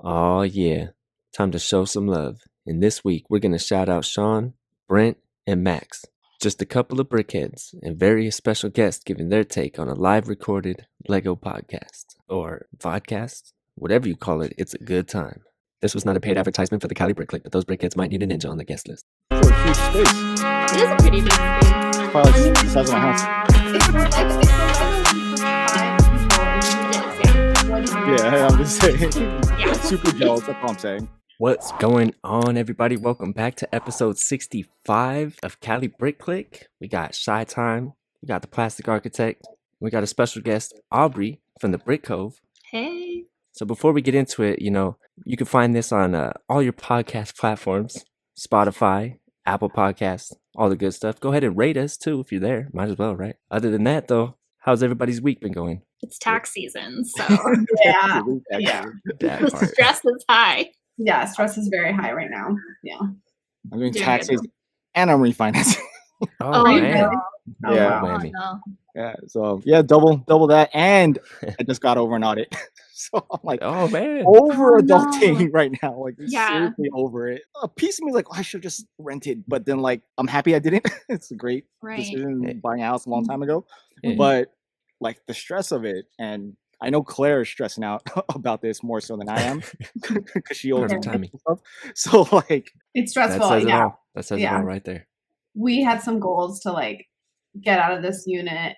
Oh, yeah. Time to show some love. And this week, we're going to shout out Sean, Brent, and Max. Just a couple of brickheads and very special guests giving their take on a live recorded Lego podcast or vodcast, whatever you call it. It's a good time. This was not a paid advertisement for the Cali Brick Clique, but those brickheads might need a ninja on the guest list. For a huge space. It is a pretty big space. Probably the size of my house. Yeah, I'm just saying. Yeah. Super jealous, that's all I'm saying. What's going on, everybody? Welcome back to episode 65 of Cali Brick Clique. We got SHYtime, we got the Plastic Architect, we got a special guest, Aubree from the Brick Kov. Hey. So before we get into it, you can find this on all your podcast platforms, Spotify, Apple Podcasts, all the good stuff. Go ahead and rate us too if you're there. Might as well, right? Other than that, though, how's everybody's week been going? It's tax season, so Yeah. That the part. stress is high. Yeah, stress is very high right now. Yeah. I'm doing Doing taxes good. and I'm refinancing. Oh, you man. really? Oh, Yeah. wow. Whammy. no. Yeah, so yeah, double that, and I just got over an audit. So I'm like Oh, man. over Oh, adulting right now. Like Yeah. seriously over it. A piece of me is like, I should have just rented, but then like I'm happy I didn't. It's a great Right. decision buying a house a long time ago. Yeah. But like the stress of it, and I know Claire is stressing out about this more so than I am because she owns Perfect timing. stuff. So like, It's That stressful. says it Yeah. all. That says it Yeah. all right there. We had some goals to like get out of this unit,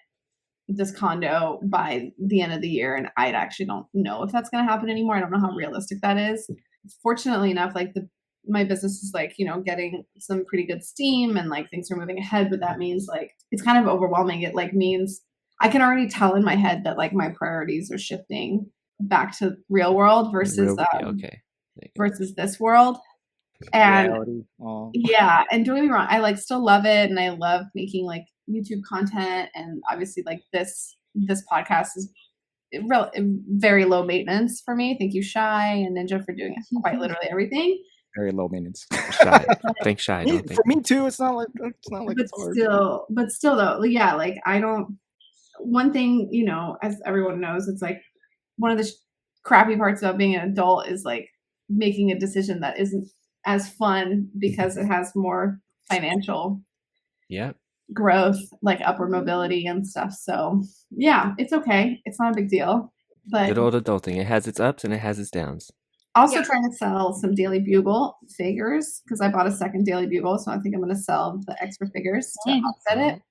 this condo by the end of the year, and I actually don't know if that's going to happen anymore. I don't know how realistic that is. Fortunately enough, like my business is like, getting some pretty good steam and like things are moving ahead, but that means like it's kind of overwhelming. It like means I can already tell in my head that like my priorities are shifting back to real world versus Okay. versus this world. And reality. Oh. yeah, and don't get me wrong, I like still love it, and I love making like YouTube content, and obviously like this podcast is very low maintenance for me. Thank you, Shy and Ninja, for doing quite literally everything. Very low maintenance. Shy. Think shy. Don't think. For me too. It's not like But it's hard. still though, yeah, like I don't. One thing, as everyone knows, it's like one of the crappy parts about being an adult is like making a decision that isn't as fun because it has more financial Yeah. growth, like upward mobility and stuff. So yeah, it's okay. It's not a big deal. But Good old adulting. It has its ups and it has its downs. also Yeah. trying to sell some Daily Bugle figures because I bought a second Daily Bugle, so I think I'm going to sell the extra figures to Nice. offset it.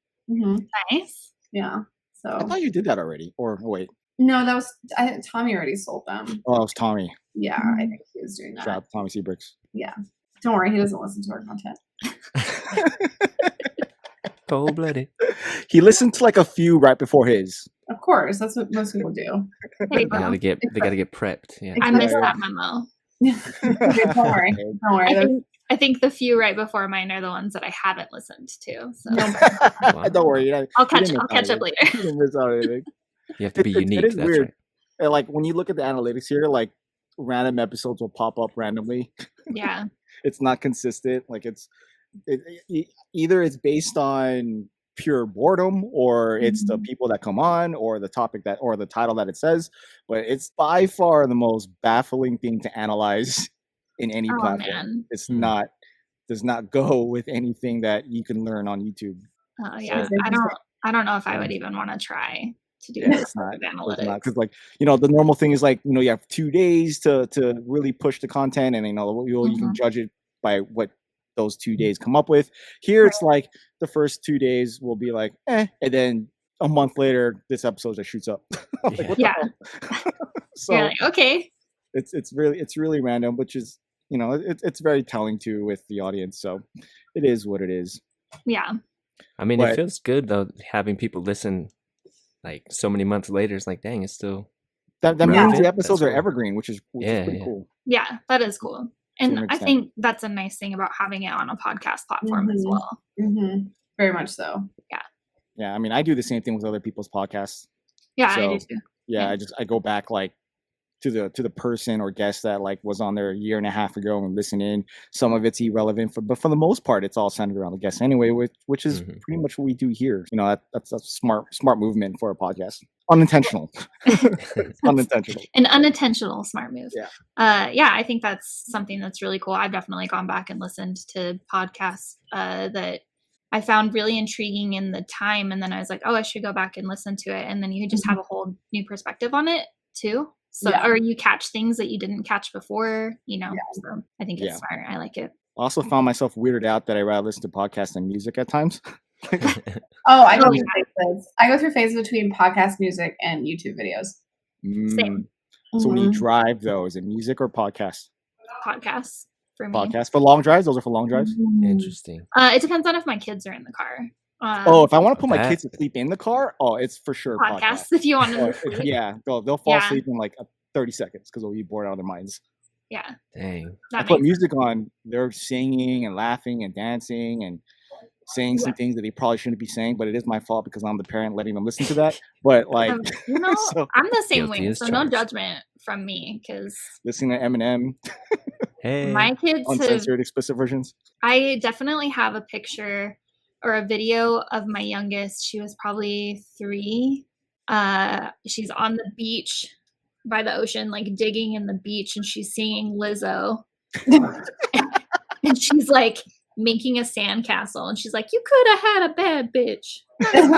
Nice. Yeah. I So thought you did that already. Or wait, no, that was Tommy already sold them. oh, it was Tommy. Yeah, I think he was doing Shout that. out to Tommy C. Bricks. Yeah. Don't worry, he doesn't listen to our content. Cold blooded. He listened to like a few right before his. Of course, that's what most people do. Hey, They gotta get prepped. Yeah. I missed that memo. Don't worry. Don't worry. I think the few right before mine are the ones that I haven't listened to. So Wow. Don't worry. I'll catch up later. You didn't miss out on anything. You have to be unique. It is That's weird. right. And like when you look at the analytics here, like random episodes will pop up randomly. Yeah. It's not consistent. Like either it's based on pure boredom, or it's the people that come on, or the topic that, or the title that it says. But it's by far the most baffling thing to analyze in any Oh, platform. man. It's Hmm. does not go with anything that you can learn on YouTube. Oh yeah. it's I don't know if I would even want to try to do Yeah, this it's not. sort of analytics. Because like the normal thing is like you have 2 days to really push the content, and you can judge it by what those 2 days come up with. Here it's like the first 2 days will be like and then a month later this episode just shoots up. Like, Yeah. what the Yeah. hell? So You're like, okay. it's really random, which is it's very telling too with the audience. So it is what it is. Yeah. I mean, But- it feels good though having people listen like so many months later. It's like, dang, it's still That Yeah. means the episodes That's are cool. evergreen, which is pretty Yeah. cool. Yeah. That is cool. To an And I extent. think that's a nice thing about having it on a podcast platform as Mhm. well. Very much so. Yeah, I mean, I do the same thing with other people's podcasts. Yeah, I So, do too. Yeah, Yeah. I go back like to the person or guest that like was on there a year and a half ago and listen in. Some of it's irrelevant, but for the most part, it's all centered around the guest anyway, which is Mhm. pretty much what we do here. That's a smart movement for a podcast. Unintentional. Unintentional. An unintentional smart move. Yeah. Yeah, I think that's something that's really cool. I've definitely gone back and listened to podcasts that I found really intriguing in the time. And then I was like, oh, I should go back and listen to it. And then you just have a whole new perspective on it too. So, or you catch things that you didn't catch before, so I think it's smart. I like it. I also found myself weirded out that I rather listen to podcasts than music at times. I go through phases. I go through phases between podcast music and YouTube videos. Same. So when you drive, though, is it music or podcasts? Podcasts for me. Podcasts for long drives? Those are for long drives? Interesting. It depends on if my kids are in the car. If I want to put my kids to sleep in the car, it's for sure podcasts. If you want to sleep. Yeah, they'll fall asleep in like 30 seconds because they'll be bored out of their minds. Yeah. Dang. I put music on, they're singing and laughing and dancing and saying some things that they probably shouldn't be saying, but it is my fault because I'm the parent letting them listen to that. But like, so, I'm the same way, so no judgment from me because listening to Eminem. Hey, my kids uncensored, explicit versions. I definitely have a picture or a video of my youngest. She was probably 3. She's on the beach by the ocean, like digging in the beach, and she's singing Lizzo. And she's like making a sandcastle, and she's like, "You could have had a bad bitch." And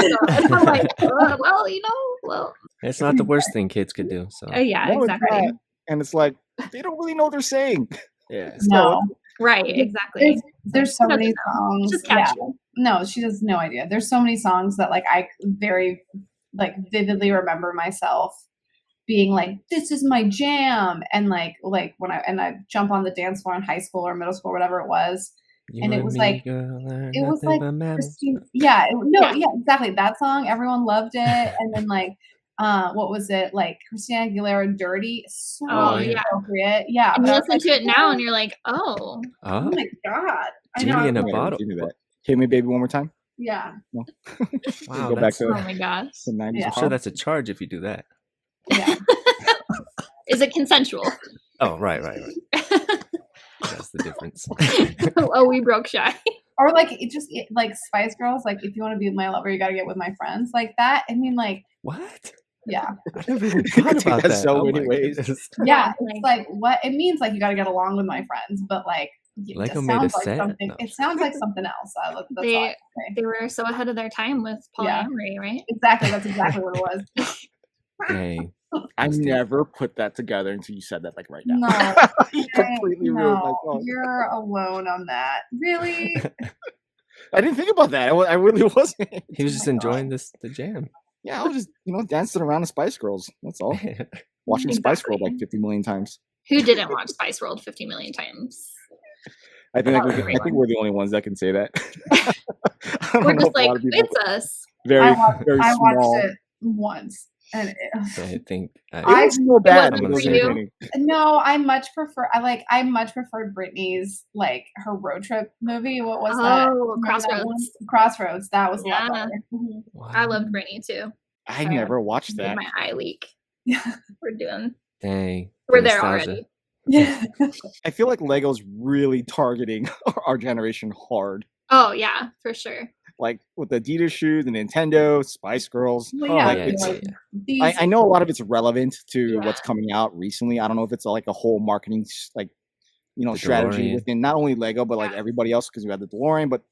I'm like, well, it's not the worst thing kids could do. So yeah, exactly. And it's like they don't really know what they're saying. Yeah. No. Right, exactly. There's so many songs. No, she has no idea. There's so many songs that like I very like vividly remember myself being like, this is my jam, and like when I jump on the dance floor in high school or middle school or whatever it was, and it was like Christine, exactly, that song, everyone loved it. And then like what was it, like Christina Aguilera, Dirty, so appropriate. Yeah, and you listen to it now and you're like, oh my god, Genie in a bottle. Hit Me Baby one more time. Yeah. No. Wow, go back to oh my gosh, the 90s. I'm sure that's a charge if you do that. Yeah. Is it consensual? Oh, right. That's the difference. We broke shy. Or like like Spice Girls, like if you want to be my lover, you got to get with my friends, like that. I mean, like what? Yeah. I never even thought about that. So many ways. Yeah, it's like what it means. Like you got to get along with my friends, but like Lego it made a sounds like set. something. No. It sounds like something else. That's all I can say. They were so ahead of their time with polyamory, right? Exactly. That's exactly what it was. Dang. I never put that together until you said that, like right now. No, you completely ruined my song. You're alone on that. Really? I didn't think about that. I really wasn't. He was just enjoying the jam. Yeah, I was just dancing around the Spice Girls. That's all. Watching Spice World like 50 million times. Who didn't watch Spice World 50 million times? I think we're the only ones that can say that. We're just like, it's us. Very I small. watched it once. And I think it was so bad. No, I much preferred Britney's like her road trip movie. What was that? Crossroads. Crossroads. That was a lot better. Wow. I loved Britney too. I never watched that. My eye leak. We're doing. Dang. We're there already. Yeah. I feel like Lego's really targeting our generation hard. Oh yeah, for sure. Like with the Adidas shoes, the Nintendo, Spice Girls. Well, I know a lot of it's relevant to what's coming out recently. I don't know if it's like a whole marketing strategy within not only Lego but like everybody else, because we have the DeLorean, but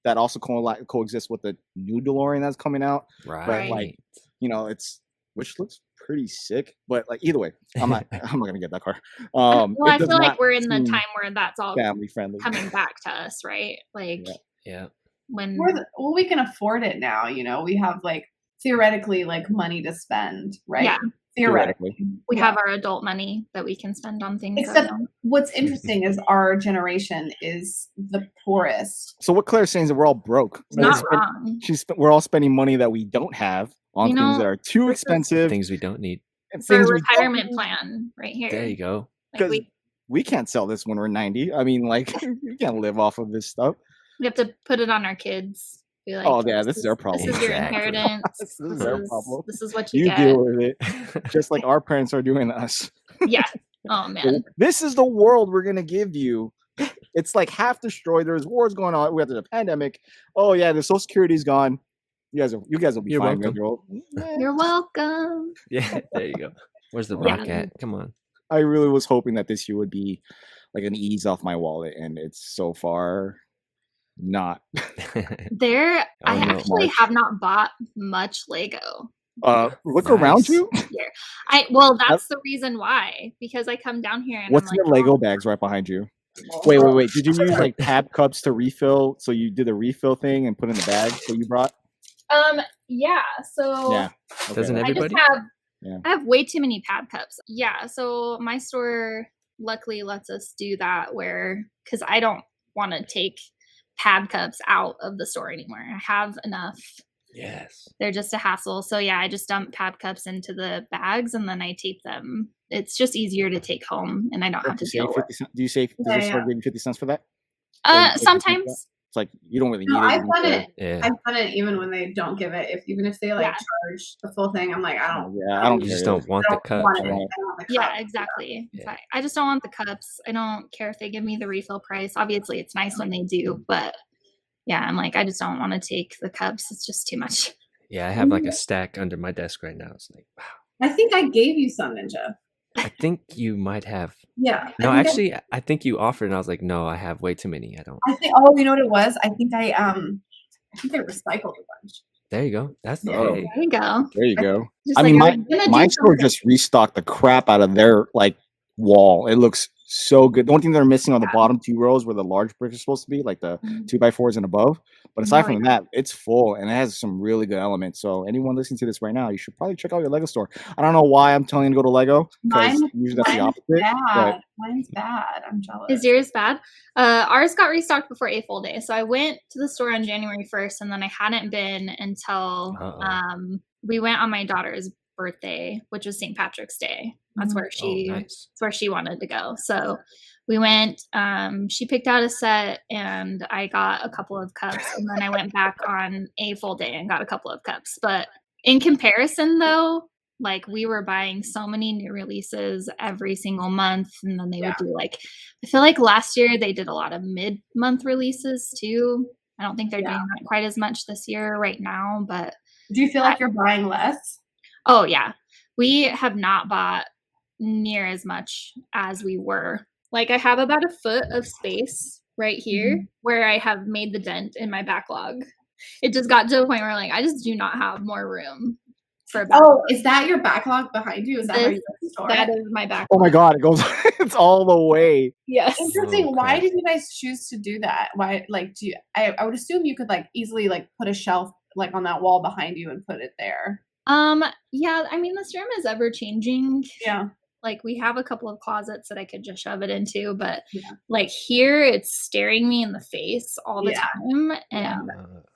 that also coexists with the new DeLorean that's coming out. Right. But like which looks pretty sick. But like either way, I'm not gonna get that car. Well, I feel like we're in the time where that's all family friendly coming back to us, right? Like yeah. When we can afford it now, we have like theoretically like money to spend, right? Yeah. Theoretically. We have our adult money that we can spend on things. Except what's interesting is our generation is the poorest. So what Claire's saying is that we're all broke. Not wrong. We're all spending money that we don't have on things that are too expensive. Things we don't need. For a retirement plan right here. There you go. Because we can't sell this when we're 90. I mean, like, we can't live off of this stuff. We have to put it on our kids. Be like, oh, yeah, this is their problem. This is your inheritance. This is their problem. This is what you get. You deal with it. Just like our parents are doing to us. Yeah. Oh, man. This is the world we're going to give you. It's like half destroyed. There's wars going on. We have the pandemic. Oh, yeah, the Social Security's gone. You guys will be You're fine. welcome. You're welcome. Yeah, there you go. Where's the rock at? Come on. I really was hoping that this year would be like an ease off my wallet, and it's so far not. I no. actually have not bought much Lego. Look Nice. around you. Here. That's the reason why. Because I come down here and What's I'm in like, the Lego bags right behind you? Wait. Did you use like tab cups to refill? So you did a refill thing and put in the bag that you brought? Yeah. So Yeah. Okay. Doesn't I everybody? just have Yeah. I have way too many pad cups. Yeah. So my store luckily lets us do that because I don't want to take pad cups out of the store anymore. I have enough. Yes. They're just a hassle. So yeah, I just dump pad cups into the bags and then I tape them. It's just easier to take home and I don't have to deal with 50 cents. Do you say does your store give you 50 cents for that? sometimes. It's like you don't really need No, it. I've done it. Yeah. I've done it even when they don't give it. Even if they charge the full thing, I'm like, I don't. Yeah, I don't You care. just don't want the cups, want it. right? I don't want the Yeah, cup. exactly. Yeah. I just don't want the cups. I don't care if they give me the refill price. Obviously, it's nice when they do, but yeah, I'm like, I just don't want to take the cups. It's just too much. Yeah, I have like a stack under my desk right now. It's like, wow. I think I gave you some, Ninja. I think you might have. Yeah. No, I think actually, I think you offered, and I was like, no, I have way too many. I don't. I think. Oh, you know what it was? I think I recycled a bunch. There you go. That's the Oh. hey. There you go. There you go. Just I mean, I was gonna my do store something. just restocked the crap out of their like wall. It looks so good. The only thing they're missing on the bottom 2 rows where the large bricks are supposed to be, like the 2x4s and above. But aside from that, it's full and it has some really good elements. So anyone listening to this right now, you should probably check out your Lego store. I don't know why I'm telling you to go to Lego because usually that's the opposite. But Mine's bad. I'm jealous. Is yours bad? Ours got restocked before AFOL Day. So I went to the store on January 1st and then I hadn't been until we went on my daughter's birthday, which was St. Patrick's Day. That's where nice. that's where she wanted to go. So we went, she picked out a set and I got a couple of cups and then I went back on AFOL Day and got a couple of cups. But in comparison though, like we were buying so many new releases every single month and then they would do like, I feel like last year they did a lot of mid-month releases too. I don't think they're doing that quite as much this year right now, but. Do you feel like you're buying less? Oh yeah. We have not bought near as much as we were. Like I have about a foot of space right here where I have made the dent in my backlog. It just got to the point where like I just do not have more room for a backlog. Oh, is that your backlog behind you? Is that how you store That it? is my backlog. oh my god, it goes it's all the way. Yes. Interesting. Okay. Why did you guys choose to do that? Why I would assume you could like easily like put a shelf like on that wall behind you and put it there. Yeah, I mean this room is ever changing. Yeah. Like we have a couple of closets that I could just shove it into, but like here it's staring me in the face all the time. And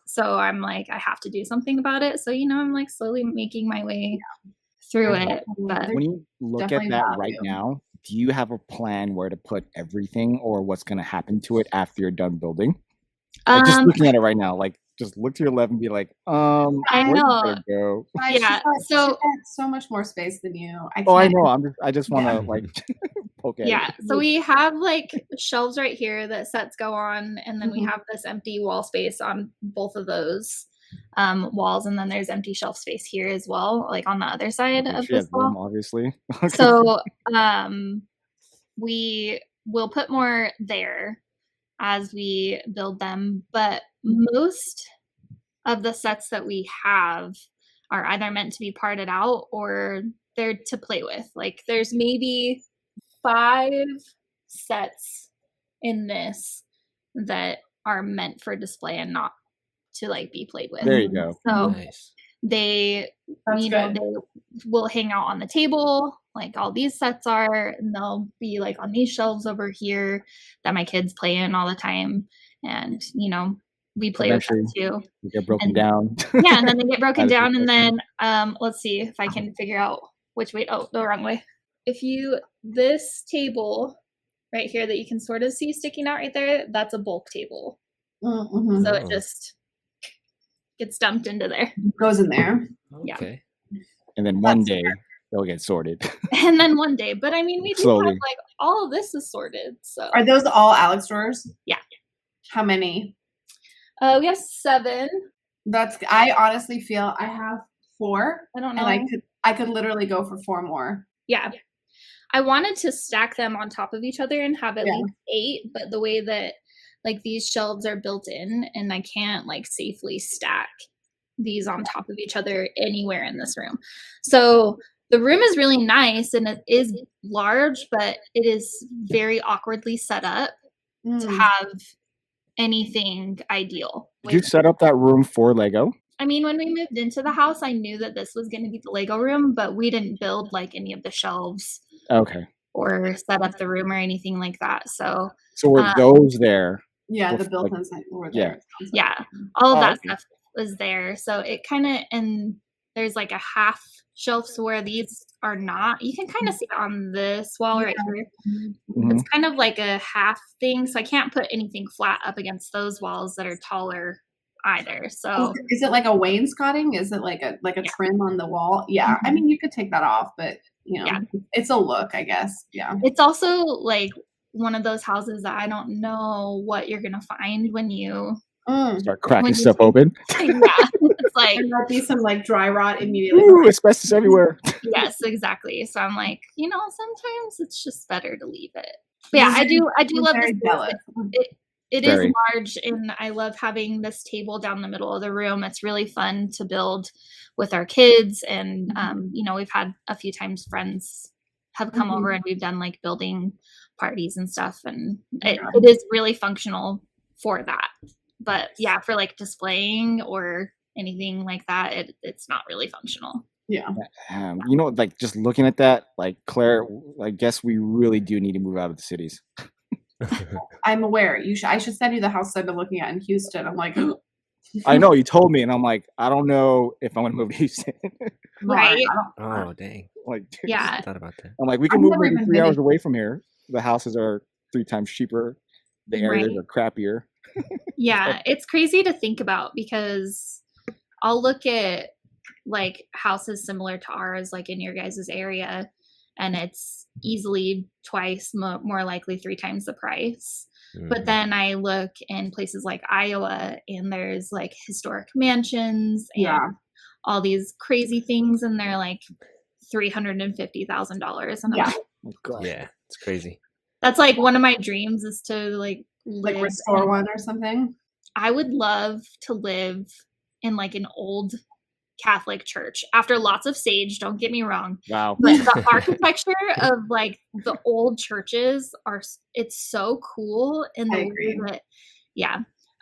so I'm like, I have to do something about it. So, I'm like slowly making my way through it. But When you look at that right now, do you have a plan where to put everything or what's going to happen to it after you're done building? Like just looking at it right now, like just look to your left and be like, I know. Go? Yeah. So so much more space than you. I know. I just want to like poke at it. So we have like shelves right here that sets go on, and then we have this empty wall space on both of those walls, and then there's empty shelf space here as well, like on the other side of this wall. Room, obviously. So we will put more there as we build them, but most of the sets that we have are either meant to be parted out or they're to play with. Like there's maybe 5 sets in this that are meant for display and not to like be played with. There you go. So Nice. they That's good. they will hang out on the table like all these sets are, and they'll be like on these shelves over here that my kids play in all the time, and we play with them too. You get broken down. Yeah, and then they get broken down, and then let's see if I can figure out which way. Oh, the wrong way. This table right here that you can sort of see sticking out right there, that's a bulk table. Mm-hmm. So it just gets dumped into there. Goes in there. Okay. And then one day they'll get sorted. And then one day, but I mean, we do Slowly. have like all of this is sorted. So Are those all Alex drawers? Yeah. How many? We have 7. I honestly feel I have 4. I don't know. And I could literally go for 4 more. Yeah. I wanted to stack them on top of each other and have at least 8, but the way that like these shelves are built in, and I can't like safely stack these on top of each other anywhere in this room. So the room is really nice and it is large, but it is very awkwardly set up to have anything ideal. Did you set up that room for Lego? I mean, when we moved into the house, I knew that this was going to be the Lego room, but we didn't build like any of the shelves. Okay. Or set up the room or anything like that. So were those there? Yeah, the built-ins were there. Yeah, all of that stuff was there. So it kind of, and there's like a half shelf where these are not. You can kind of see it on this wall right here. Mm-hmm. It's kind of like a half thing. So I can't put anything flat up against those walls that are taller either. So is it like a wainscoting? Is it like a trim on the wall? Yeah. I mean, you could take that off, but you know, it's a look, I guess. Yeah. It's also like one of those houses that I don't know what you're gonna find when you start cracking stuff open. Yeah, it's like there'll be some like dry rot immediately. Ooh, asbestos everywhere. Yes, exactly. So I'm like, you know, sometimes it's just better to leave it. But yeah, I do love this. It is large, and I love having this table down the middle of the room. It's really fun to build with our kids, and you know, we've had a few times friends have come over and we've done like building parties and stuff, and it is really functional for that. But yeah, for like displaying or anything like that, it's not really functional. Yeah. You know, like just looking at that, like Claire, I guess we really do need to move out of the cities. I'm aware. I should send you the house I've been looking at in Houston. I'm like, I know you told me, and I'm like, I don't know if I'm gonna move to Houston. Right? Oh dang! Like, yeah. I thought about that. I'm like, we can move maybe 3 hours away from here. The houses are 3 times cheaper. The areas are crappier. Yeah, it's crazy to think about because I'll look at like houses similar to ours, like in your guys' area, and it's easily twice, more likely 3 times the price. But then I look in places like Iowa, and there's like historic mansions and all these crazy things, and they're like $350,000. And yeah, yeah, it's crazy. That's like one of my dreams is to like restore one or something. I would love to live in like an old Catholic church after lots of sage, don't get me wrong. Wow. But the architecture of like the old churches it's so cool. And I agree. But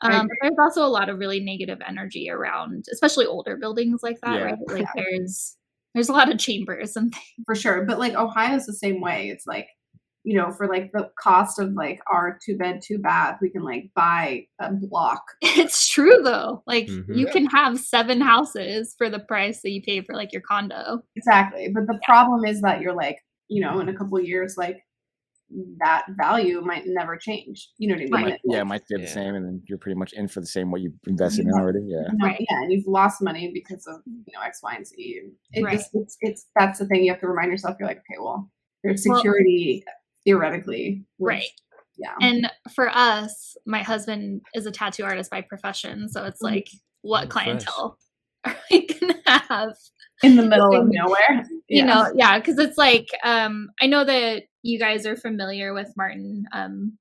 there's also a lot of really negative energy around, especially older buildings like that, right? Like there's a lot of chambers and things. For sure. But like Ohio's the same way. It's like, you know, for like the cost of like our 2-bed, 2-bath, we can like buy a block. It's true though. Like you can have 7 houses for the price that you pay for like your condo. Exactly. But the problem is that you're like, you know, in a couple of years, like that value might never change. You know what I mean? It might stay the same, and then you're pretty much in for the same what you've invested in already. Yeah. Yeah, and you've lost money because of, you know, X, Y, and Z. It's that's the thing you have to remind yourself. You're like, okay, well, there's security theoretically. Right. Yeah. And for us, my husband is a tattoo artist by profession, so it's like, what clientele are we gonna have in the middle of nowhere? You know, because it's like I know that you guys are familiar with Martin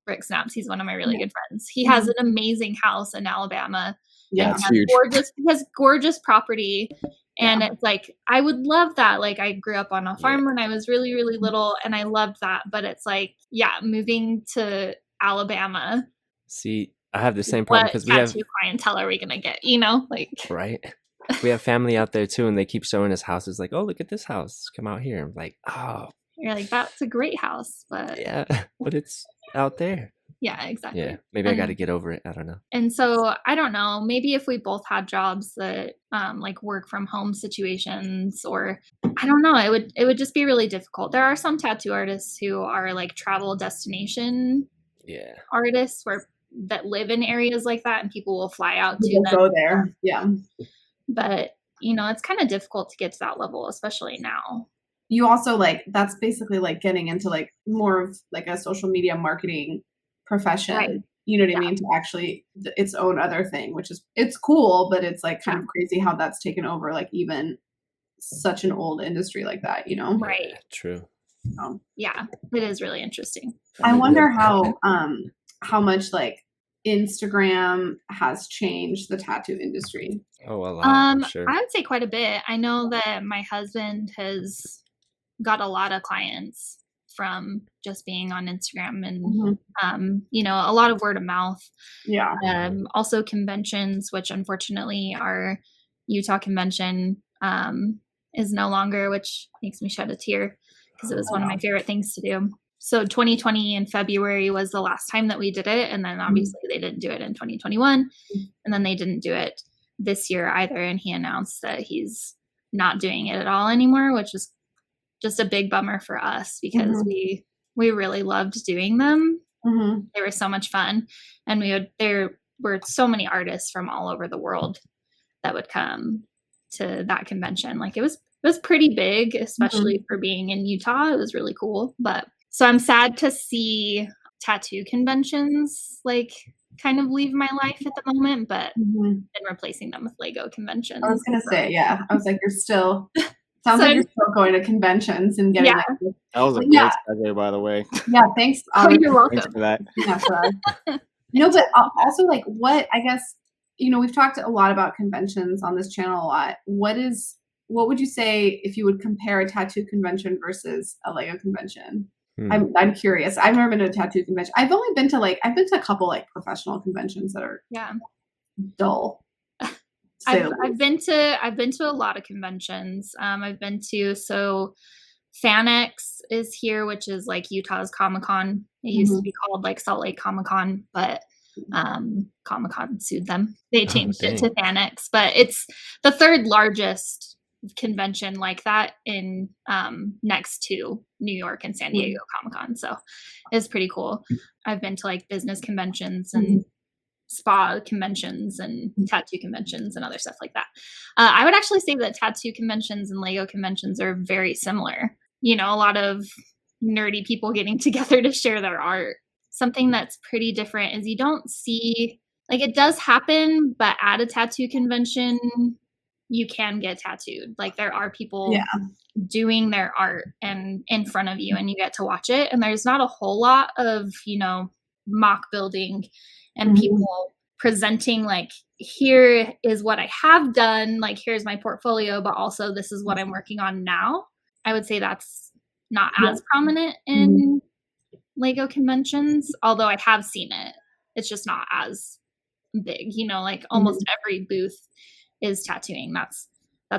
Brick Snaps. He's one of my really good friends. He has an amazing house in Alabama. Yeah, it's huge. He has gorgeous property. And it's like, I would love that. Like, I grew up on a farm when I was really, really little, and I loved that. But it's like, moving to Alabama. See, I have the same problem because we have clientele are we gonna get? You know, like right. We have family out there too, and they keep showing us houses. Like, oh, look at this house. Come out here. I'm like, oh, you're like, that's a great house, but but it's out there. Yeah, exactly. Yeah, maybe I got to get over it. I don't know. And so I don't know. Maybe if we both had jobs that like work from home situations, or I don't know, it would just be really difficult. There are some tattoo artists who are like travel destination artists that live in areas like that, and people will fly out to them. Go there. Yeah. But you know, it's kind of difficult to get to that level, especially now. You also like that's basically like getting into like more of like a social media marketing profession. Right. you know what I mean, to actually its own other thing, which is, it's cool, but it's like kind of crazy how that's taken over, like even such an old industry like that, you know? Right. Yeah, true. Yeah, it is really interesting. I wonder how much like Instagram has changed the tattoo industry. Oh, a lot, I'm sure. I would say quite a bit. I know that my husband has got a lot of clients from just being on Instagram and, you know, a lot of word of mouth. Yeah. Also conventions, which unfortunately our Utah convention is no longer, which makes me shed a tear because it was one of my favorite things to do. So 2020 in February was the last time that we did it. And then obviously they didn't do it in 2021. And then they didn't do it this year either. And he announced that he's not doing it at all anymore, which is just a big bummer for us because we really loved doing them. They were so much fun. And there were so many artists from all over the world that would come to that convention. Like it was pretty big, especially for being in Utah. It was really cool. But so I'm sad to see tattoo conventions like kind of leave my life at the moment, but been replacing them with Lego conventions. I was gonna say, yeah. I was like, you're still sounds like you're still going to conventions and getting that was a great segue, by the way. Yeah, thanks. You're welcome. Thanks for that. No, but also like what I guess, you know, we've talked a lot about conventions on this channel a lot. What would you say if you would compare a tattoo convention versus a Lego convention? I'm curious. I've never been to a tattoo convention. I've been to a couple like professional conventions that are dull. I've been to a lot of conventions. I've been to FanX is here, which is like Utah's Comic-Con. It used to be called like Salt Lake Comic-Con, but Comic-Con sued them. They changed it to FanX, but it's the third largest convention like that in next to New York and San Diego Comic-Con. So it's pretty cool. I've been to like business conventions and spa conventions and tattoo conventions and other stuff like that. I would actually say that tattoo conventions and Lego conventions are very similar. You know, a lot of nerdy people getting together to share their art. Something that's pretty different is you don't see, like it does happen, but at a tattoo convention, you can get tattooed. Like there are people doing their art and in front of you and you get to watch it. And there's not a whole lot of, you know, mock building and people presenting like, here is what I have done. Like, here's my portfolio, but also this is what I'm working on now. I would say that's not as prominent in Lego conventions, although I have seen it. It's just not as big, you know, like almost every booth is tattooing. That's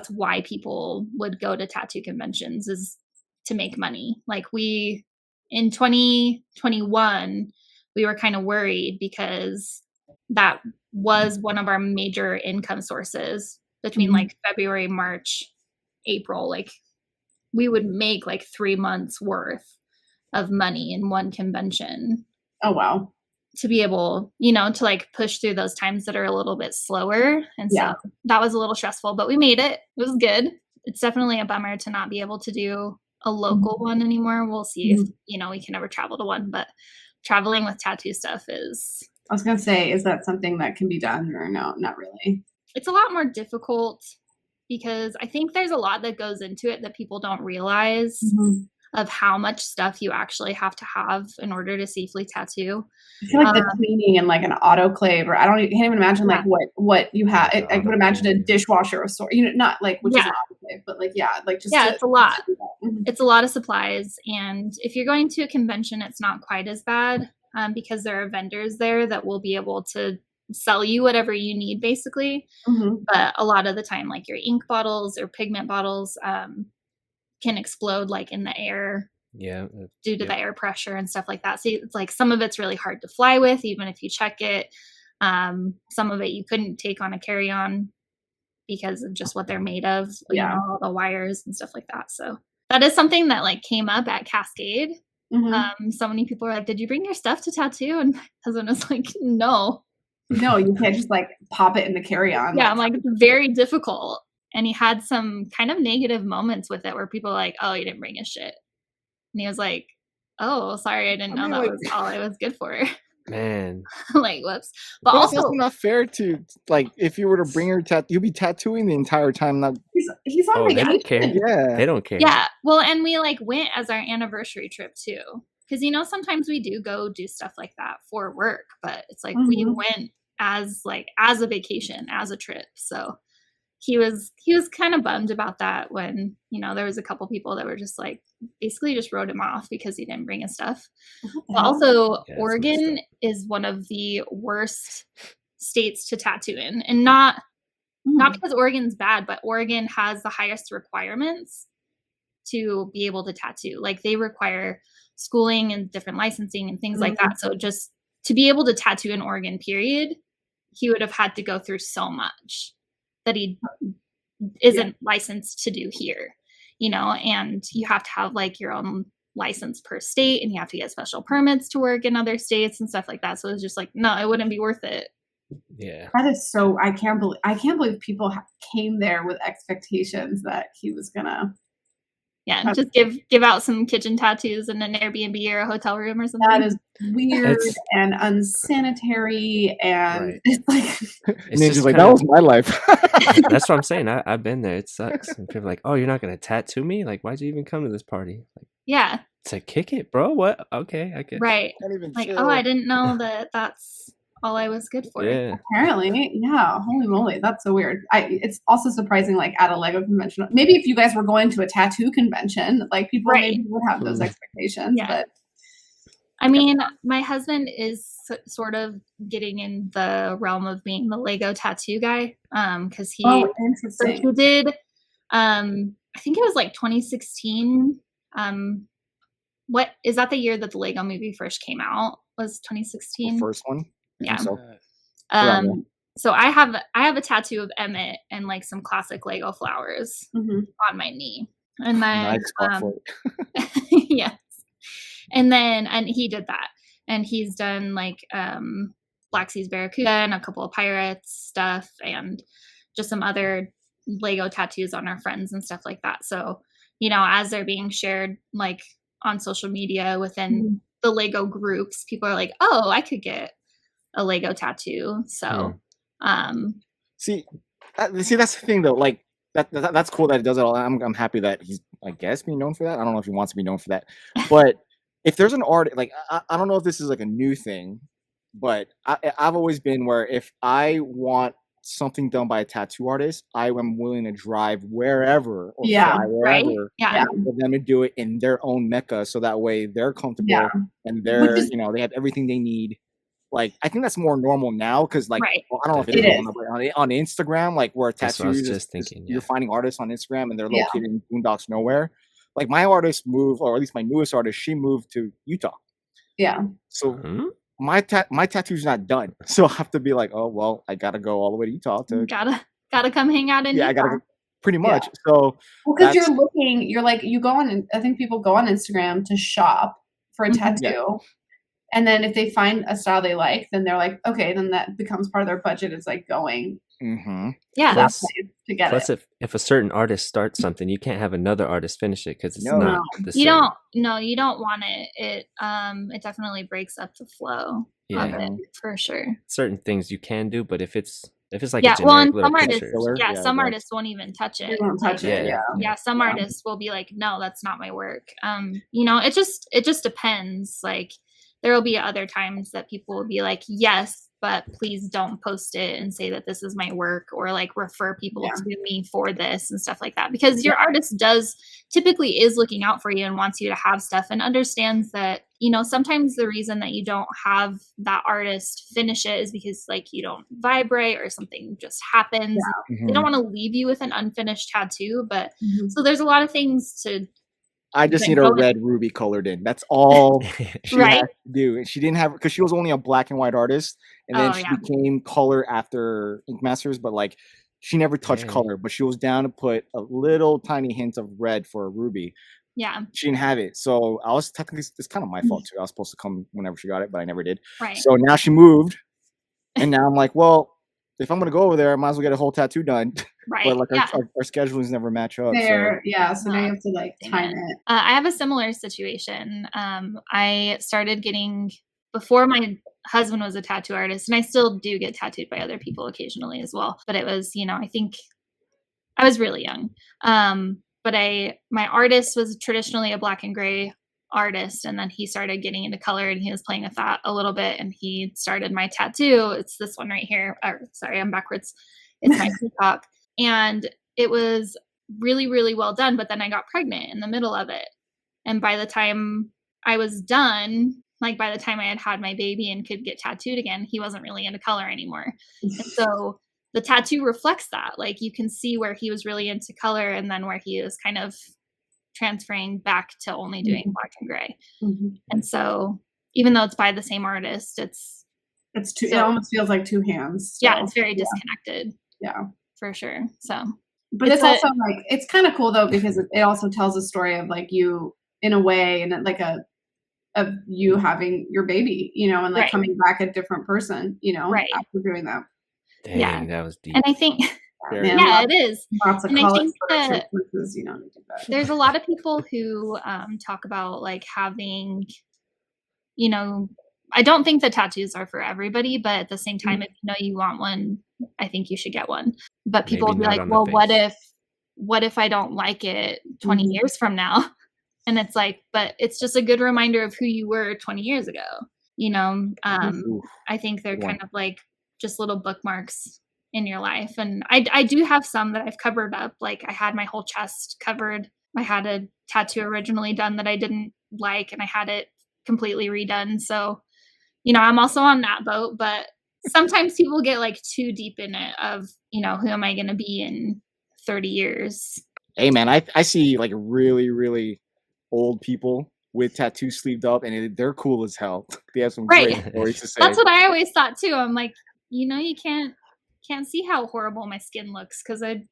why people would go to tattoo conventions, is to make money. Like in 2021, we were kind of worried because that was one of our major income sources between like February, March, April. Like we would make like 3 months worth of money in one convention. Oh, wow. To be able, you know, to like push through those times that are a little bit slower. And so that was a little stressful, but we made it. It was good. It's definitely a bummer to not be able to do a local one anymore. We'll see if, you know, we can ever travel to one, but traveling with tattoo stuff is... I was going to say, is that something that can be done or no, not really? It's a lot more difficult because I think there's a lot that goes into it that people don't realize of how much stuff you actually have to have in order to safely tattoo. I feel like the cleaning and like an autoclave, or can't even imagine like what you have. I would imagine a dishwasher or store, you know, not like, which is an autoclave, but like, it's a lot. It's a lot of supplies. And if you're going to a convention, it's not quite as bad because there are vendors there that will be able to sell you whatever you need basically. But a lot of the time, like your ink bottles or pigment bottles, can explode like in the air due to the air pressure and stuff like that. So it's like some of it's really hard to fly with, even if you check it. Some of it you couldn't take on a carry-on because of just what they're made of, you know, all the wires and stuff like that. So that is something that like came up at Cascade. So many people were like, did you bring your stuff to tattoo? And my husband was like, no, you can't just like pop it in the carry-on. I'm like, it's very difficult. And he had some kind of negative moments with it where people were like, oh, you didn't bring his shit. And he was like, oh, sorry, I didn't know that was all I was good for. Man. Like, whoops. But But it's also, also not fair to, like, if you were to bring her you'd be tattooing the entire time. Not, He's on Oh, they vacation. don't care. yeah. They don't care. yeah. Well, and we like went as our anniversary trip too. Because, you know, sometimes we do go do stuff like that for work, but it's like we went as a vacation, as a trip. So he was kind of bummed about that when, you know, there was a couple people that were just like basically just wrote him off because he didn't bring his stuff. But also, Oregon is one of the worst states to tattoo in, and not because Oregon's bad, but Oregon has the highest requirements to be able to tattoo. Like, they require schooling and different licensing and things like that. So just to be able to tattoo in Oregon, period, he would have had to go through so much that he isn't licensed to do here, you know, and you have to have like your own license per state, and you have to get special permits to work in other states and stuff like that. So it's just like, no, it wouldn't be worth it. Yeah. That is so, I can't believe people came there with expectations that he was gonna. Yeah, just give out some kitchen tattoos in an Airbnb or a hotel room or something. That is weird and unsanitary, and it's like, And he's just like, that was my life. That's what I'm saying. I've been there. It sucks. And people are like, oh, you're not gonna tattoo me? Like, why'd you even come to this party? Like, yeah. To kick it, bro. What? Okay, I guess. Right. Like, oh, I didn't know that's all I was good for. Yeah. Apparently, yeah. Holy moly, that's so weird. It's also surprising, like at a Lego convention. Maybe if you guys were going to a tattoo convention, like people maybe would have those expectations. Yeah. But I mean, my husband is sort of getting in the realm of being the Lego tattoo guy. Because he did. I think it was like 2016. What is that? The year that the Lego movie first came out was 2016. The first one. Yeah. So. So I have a tattoo of Emmett and like some classic Lego flowers on my knee, and then yes, and he did that, and he's done like Black Seas Barracuda and a couple of pirates stuff, and just some other Lego tattoos on our friends and stuff like that. So, you know, as they're being shared like on social media within the Lego groups, people are like, oh, I could get a Lego tattoo. So see that's the thing though, like that's cool that it does it all. I'm happy that he's, I guess, being known for that. I don't know if he wants to be known for that, but if there's an art, like I don't know if this is like a new thing, but I've always been where if I want something done by a tattoo artist, I am willing to drive wherever or fly wherever for them to do it in their own mecca, so that way they're comfortable and they're, you know, they have everything they need. Like, I think that's more normal now because, like, well, I don't know if it is on Instagram, like, where tattoos, you're finding artists on Instagram and they're located in boondocks nowhere. Like, my artist moved, or at least my newest artist, she moved to Utah. Yeah. So my tattoo's not done. So I have to be like, oh, well, I got to go all the way to Utah to. Gotta come hang out in Utah. I got to pretty much. So. Well, because you're like, you go on, I think people go on Instagram to shop for a tattoo. Yeah. And then if they find a style they like, then they're like, okay, then that becomes part of their budget, is like going. Yeah. Plus, to get it. If a certain artist starts something, you can't have another artist finish it because it's not the same. You don't want it. It definitely breaks up the flow of it for sure. Certain things you can do, but if it's like a generic little picture, some artists won't even touch it. They won't touch it. Yeah. Some artists will be like, no, that's not my work. You know, it just depends. Like, there will be other times that people will be like, yes, but please don't post it and say that this is my work, or like refer people to me for this and stuff like that. Because your artist typically is looking out for you and wants you to have stuff, and understands that, you know, sometimes the reason that you don't have that artist finish it is because like you don't vibrate or something just happens. They don't want to leave you with an unfinished tattoo. But so there's a lot of things to. I just need a red ruby colored in. That's all she had to do. And she didn't have, because she was only a black and white artist, and then she became color after Ink Masters. But like, she never touched color. But she was down to put a little tiny hint of red for a ruby. Yeah, she didn't have it, so I was technically, it's kind of my fault too. I was supposed to come whenever she got it, but I never did. Right. So now she moved, and now I'm like, well, if I'm gonna go over there, I might as well get a whole tattoo done. Right. But like our schedulings never match up. So now you have to like time it. I have a similar situation. I started getting before my husband was a tattoo artist, and I still do get tattooed by other people occasionally as well. But it was, I think I was really young. But my artist was traditionally a black and gray artist, and then he started getting into color, and he was playing with that a little bit, and he started my tattoo. It's this one right here. Sorry, I'm backwards. It's my peacock. And it was really, really well done. But then I got pregnant in the middle of it. And by the time I was done, like by the time I had my baby and could get tattooed again, he wasn't really into color anymore. And so the tattoo reflects that. Like you can see where he was really into color and then where he was kind of transferring back to only doing black and gray. And so even though it's by the same artist, it almost feels like two hands. So, yeah, it's very disconnected. Yeah, for sure. So, but it's also like, it's kind of cool though, because it also tells a story of like you in a way, and like of you having your baby, and like coming back a different person, after doing that. Dang, that was deep. And I think, it is. Lots of and I think that, there's a lot of people who talk about like having, I don't think the tattoos are for everybody, but at the same time, if you want one, I think you should get one. But people will be like, well, what if I don't like it 20 years from now? And it's like, but it's just a good reminder of who you were 20 years ago. I think they're kind of like just little bookmarks in your life. And I do have some that I've covered up. Like I had my whole chest covered. I had a tattoo originally done that I didn't like, and I had it completely redone. So, I'm also on that boat, but sometimes people get like too deep in it of, who am I going to be in 30 years? Hey man, I see like really, really old people with tattoos sleeved up, and they're cool as hell. They have some great stories to say. That's what I always thought too. I'm like, you can't see how horrible my skin looks because I'm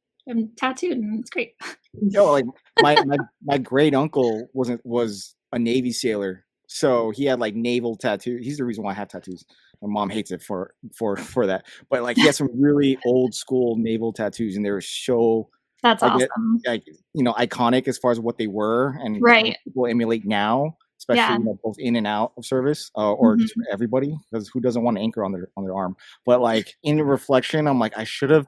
tattooed and it's great. Like my great uncle was a Navy sailor, so he had like naval tattoos. He's the reason why I have tattoos. My mom hates it for that, but like he had some really old school naval tattoos, and they were so. That's awesome. Iconic as far as what they were, and people emulate now, especially both in and out of service, or just for everybody, because who doesn't want an anchor on their arm? But like in reflection, I'm like, I should have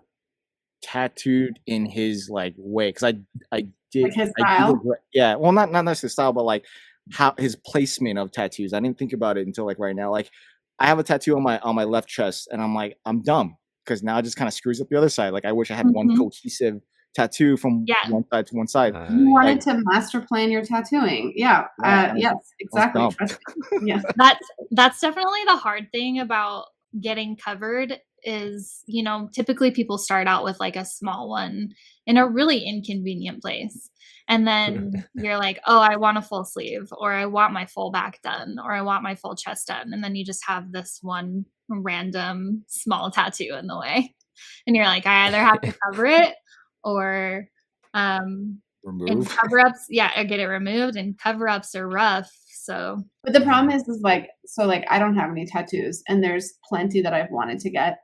tattooed in his like way, because I did like his style. Well, not necessarily style, but like how his placement of tattoos. I didn't think about it until like right now. Like I have a tattoo on my left chest, and I'm like, I'm dumb because now it just kind of screws up the other side. Like I wish I had one cohesive tattoo from one side to one side. You wanted to master plan your tattooing. Yes, exactly. Yeah. That's definitely the hard thing about getting covered is, typically people start out with like a small one in a really inconvenient place. And then you're like, oh, I want a full sleeve, or I want my full back done, or I want my full chest done. And then you just have this one random small tattoo in the way. And you're like, I either have to cover it or remove. And cover-ups, I get it removed, and cover-ups are rough. So, but the problem is like, so like I don't have any tattoos, and there's plenty that I've wanted to get.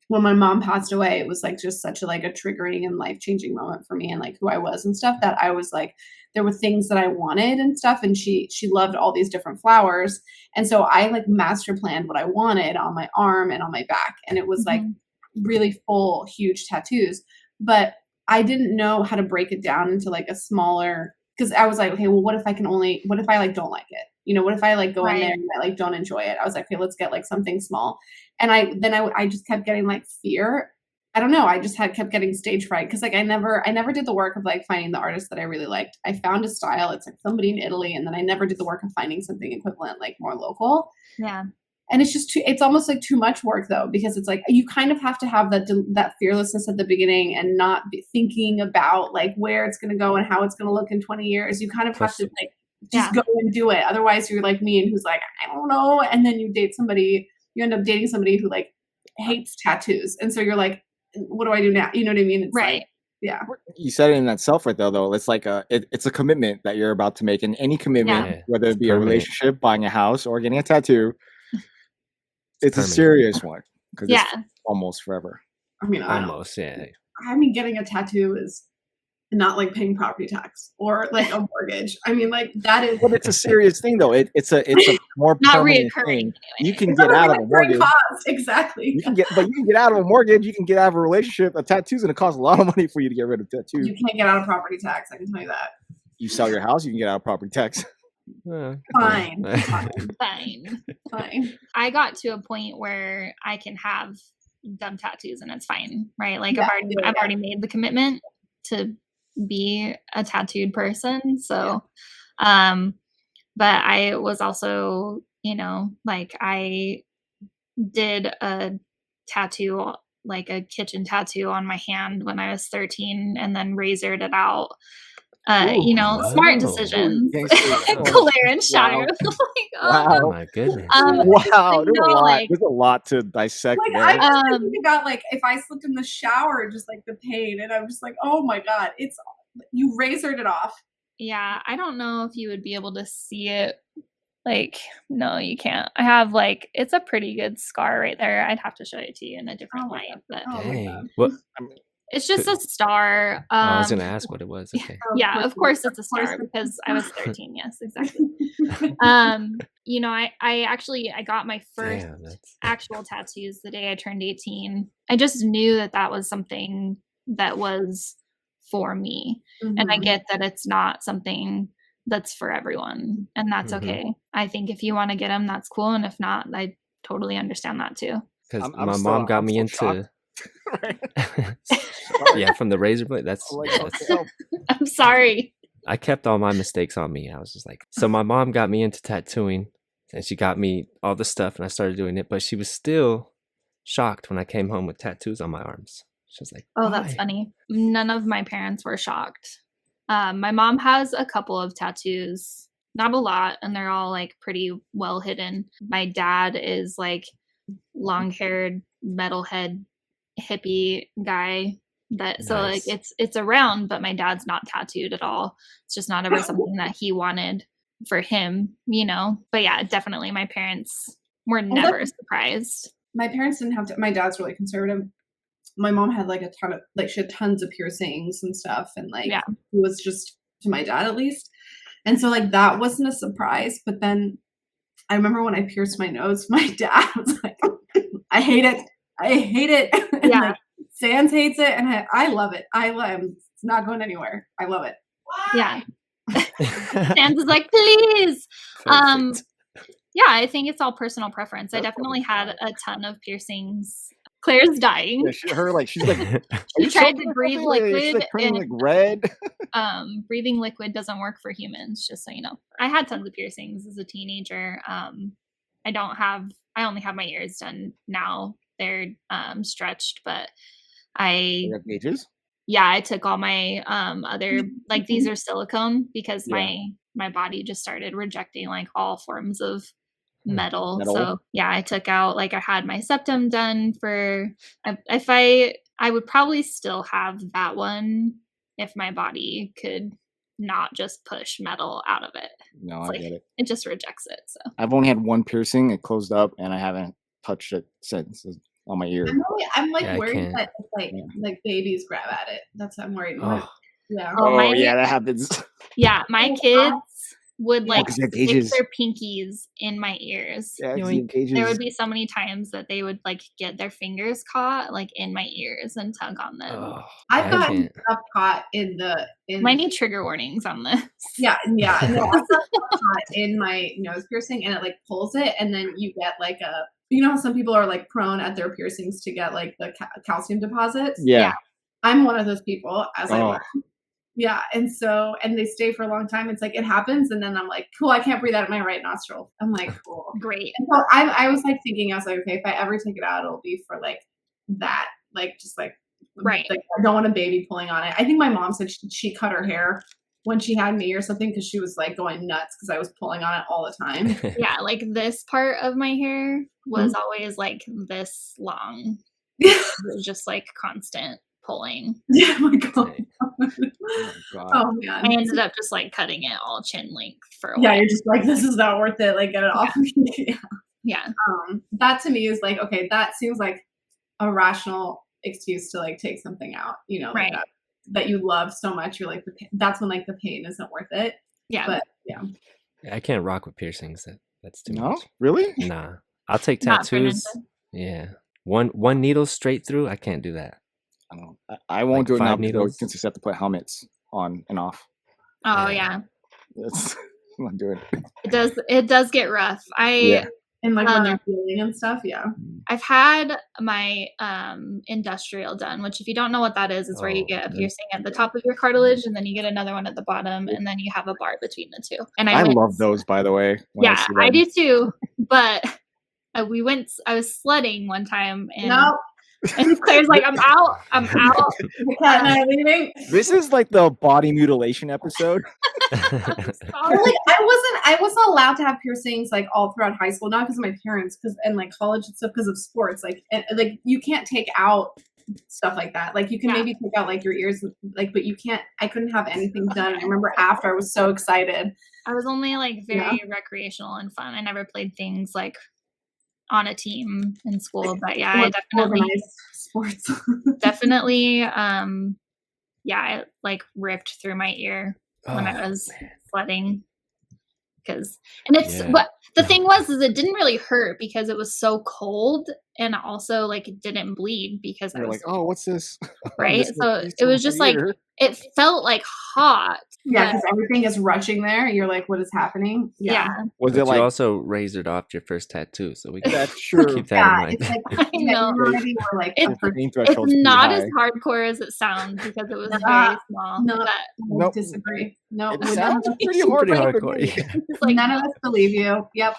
When my mom passed away, it was like just such a triggering and life-changing moment for me, and like who I was and stuff, that I was like, there were things that I wanted and stuff, and she loved all these different flowers, and so I like master planned what I wanted on my arm and on my back, and it was like really full, huge tattoos, but I didn't know how to break it down into like a smaller, because I was like, okay, well, what if I like don't like it? What if I like go in there and I like don't enjoy it? I was like, okay, let's get like something small. And I just kept getting like fear. I don't know. I just kept getting stage fright, because like I never did the work of like finding the artist that I really liked. I found a style. It's like somebody in Italy, and then I never did the work of finding something equivalent, like more local. Yeah. And it's just it's almost like too much work though, because it's like you kind of have to have that fearlessness at the beginning and not be thinking about like where it's going to go and how it's going to look in 20 years. You kind of have to like just go and do it. Otherwise you're like me, and who's like, I don't know. And then you end up dating somebody who like hates tattoos. And so you're like, what do I do now? You know what I mean? It's right. Like, yeah. You said it in itself right there, though. It's like it's a commitment that you're about to make, and any commitment, whether it be a relationship, buying a house, or getting a tattoo, it's a serious one, because it's almost forever. I mean, almost, I mean, getting a tattoo is not like paying property tax or like a mortgage. I mean, like that is. But it's a serious thing, though. It's a more Not permanent reoccurring. thing. Anyway. You can get out of a mortgage. Exactly. You can get out of a mortgage. You can get out of a relationship. A tattoo's going to cost a lot of money for you to get rid of tattoos. You can't get out of property tax. I can tell you that. You sell your house, you can get out of property tax. Fine. I got to a point where I can have dumb tattoos and it's fine, right? Like Yeah, I've already made the commitment to be a tattooed person. So, but I was also, like I did a tattoo, like a kitchen tattoo on my hand when I was 13 and then razored it out. Smart decisions. Claire and Shire. Oh my goodness. Wow, there's a lot to dissect. Like, I think about like if I slipped in the shower, just like the pain, and I'm just like, oh my god, you razored it off. Yeah, I don't know if you would be able to see it. Like, no, you can't. I have it's a pretty good scar right there. I'd have to show it to you in a different light, but it's just a star. I was gonna ask what it was. Okay. Yeah, of course it's a star because I was 13. Yes, exactly. I got my first actual tattoos the day I turned 18. I just knew that was something that was for me, and I get that it's not something that's for everyone, and that's okay. I think if you want to get them, that's cool, and if not, I totally understand that too. Because my mom got me into. Yeah, from the razor blade. That's I'm sorry. I kept all my mistakes on me. I was just like, so my mom got me into tattooing, and she got me all the stuff, and I started doing it. But she was still shocked when I came home with tattoos on my arms. She was like, "Oh, that's funny." None of my parents were shocked. My mom has a couple of tattoos, not a lot, and they're all like pretty well hidden. My dad is like long-haired metalhead hippie guy it's around, but my dad's not tattooed at all. It's just not ever something that he wanted for him, but yeah, definitely my parents were never surprised. My parents didn't have to. My dad's really conservative. My mom had like a ton of she had tons of piercings and stuff, and it was just, to my dad at least, and so like that wasn't a surprise. But then I remember when I pierced my nose, my dad was like, I hate it. And yeah. Sans hates it, and I love it. It's not going anywhere. I love it. Yeah. Sans is like, please. Yeah, I think it's all personal preference. I definitely had a ton of piercings. Claire's dying. Yeah, she's like, she tried to breathe liquid. She's like turning like red. Breathing liquid doesn't work for humans, just so you know. I had tons of piercings as a teenager. I only have my ears done now. They're stretched, but I took all my other, like, these are silicone because my body just started rejecting like all forms of metal. So yeah, I took out, like, I had my septum done for, if I would probably still have that one if my body could not just push metal out of it. No, I get it. It just rejects it. So I've only had one piercing. It closed up, and I haven't touched it since. On my ear. I'm worried that like babies grab at it. That's what I'm worried about. Yeah. That happens. Yeah, my kids would like stick their pinkies in my ears. Yeah, there would be so many times that they would like get their fingers caught like in my ears and tug on them. I've gotten stuff caught in might need trigger warnings on this. Yeah. No, I've gotten caught in my nose piercing, and it like pulls it, and then you get like a. You know how some people are like prone at their piercings to get like the calcium deposits? Yeah. I'm one of those people, as I learned. Yeah. And they stay for a long time. It's like, it happens. And then I'm like, cool, I can't breathe out of my right nostril. I'm like, cool. Great. And so I was like thinking, I was like, okay, if I ever take it out, it'll be for like that. Like, just like, right. Like, I don't want a baby pulling on it. I think my mom said she cut her hair when she had me or something, because she was like going nuts because I was pulling on it all the time. Yeah, like this part of my hair was always like this long. Yeah. It was just like constant pulling. Yeah, my God. Oh man. I ended up just like cutting it all chin length for a while. Yeah, you're just like, this is not worth it. Like, get it off me. Yeah. That to me is like, okay, that seems like a rational excuse to like take something out, right. Like that you love so much, you're like, that's when like the pain isn't worth it. Yeah. But yeah. I can't rock with piercings. That's too No, much. really? Nah, I'll take Not for tattoos. Ninja. Yeah, one needle straight through. I can't do that. I don't know. I won't Like do it now 5 needles? since you have to put helmets on and off. Oh Yeah. yeah. I'm not doing it. It does get rough. And like when they're healing and stuff, I've had my industrial done, which if you don't know what that is where you get a piercing at the top of your cartilage and then you get another one at the bottom and then you have a bar between the two. And I love those, by the way. Yeah, I do too. But I was sledding one time and and Claire's like, I'm out. Cat and I are leaving. This is like the body mutilation episode. I wasn't allowed to have piercings like all throughout high school, not because of my parents, and like college and stuff because of sports. Like you can't take out stuff like that. Like you can maybe take out like your ears, like, but you can't. I couldn't have anything done. And I remember after I was so excited. I was only like very recreational and fun. I never played things like on a team in school, but yeah, I definitely sports. definitely I like ripped through my ear when I was sledding. What the thing was is it didn't really hurt because it was so cold and also like it didn't bleed because I was like, oh, what's this? Right. So it was just like it felt like hot. Yeah, because everything is rushing there. You're like, what is happening? Yeah. Was it like you also razored off your first tattoo, so we can that's true. keep that in mind. It's like, I know. It's not as hardcore as it sounds because it was very small. No, disagree. No, it sounds pretty hardcore. It's like none of us believe you. Yep.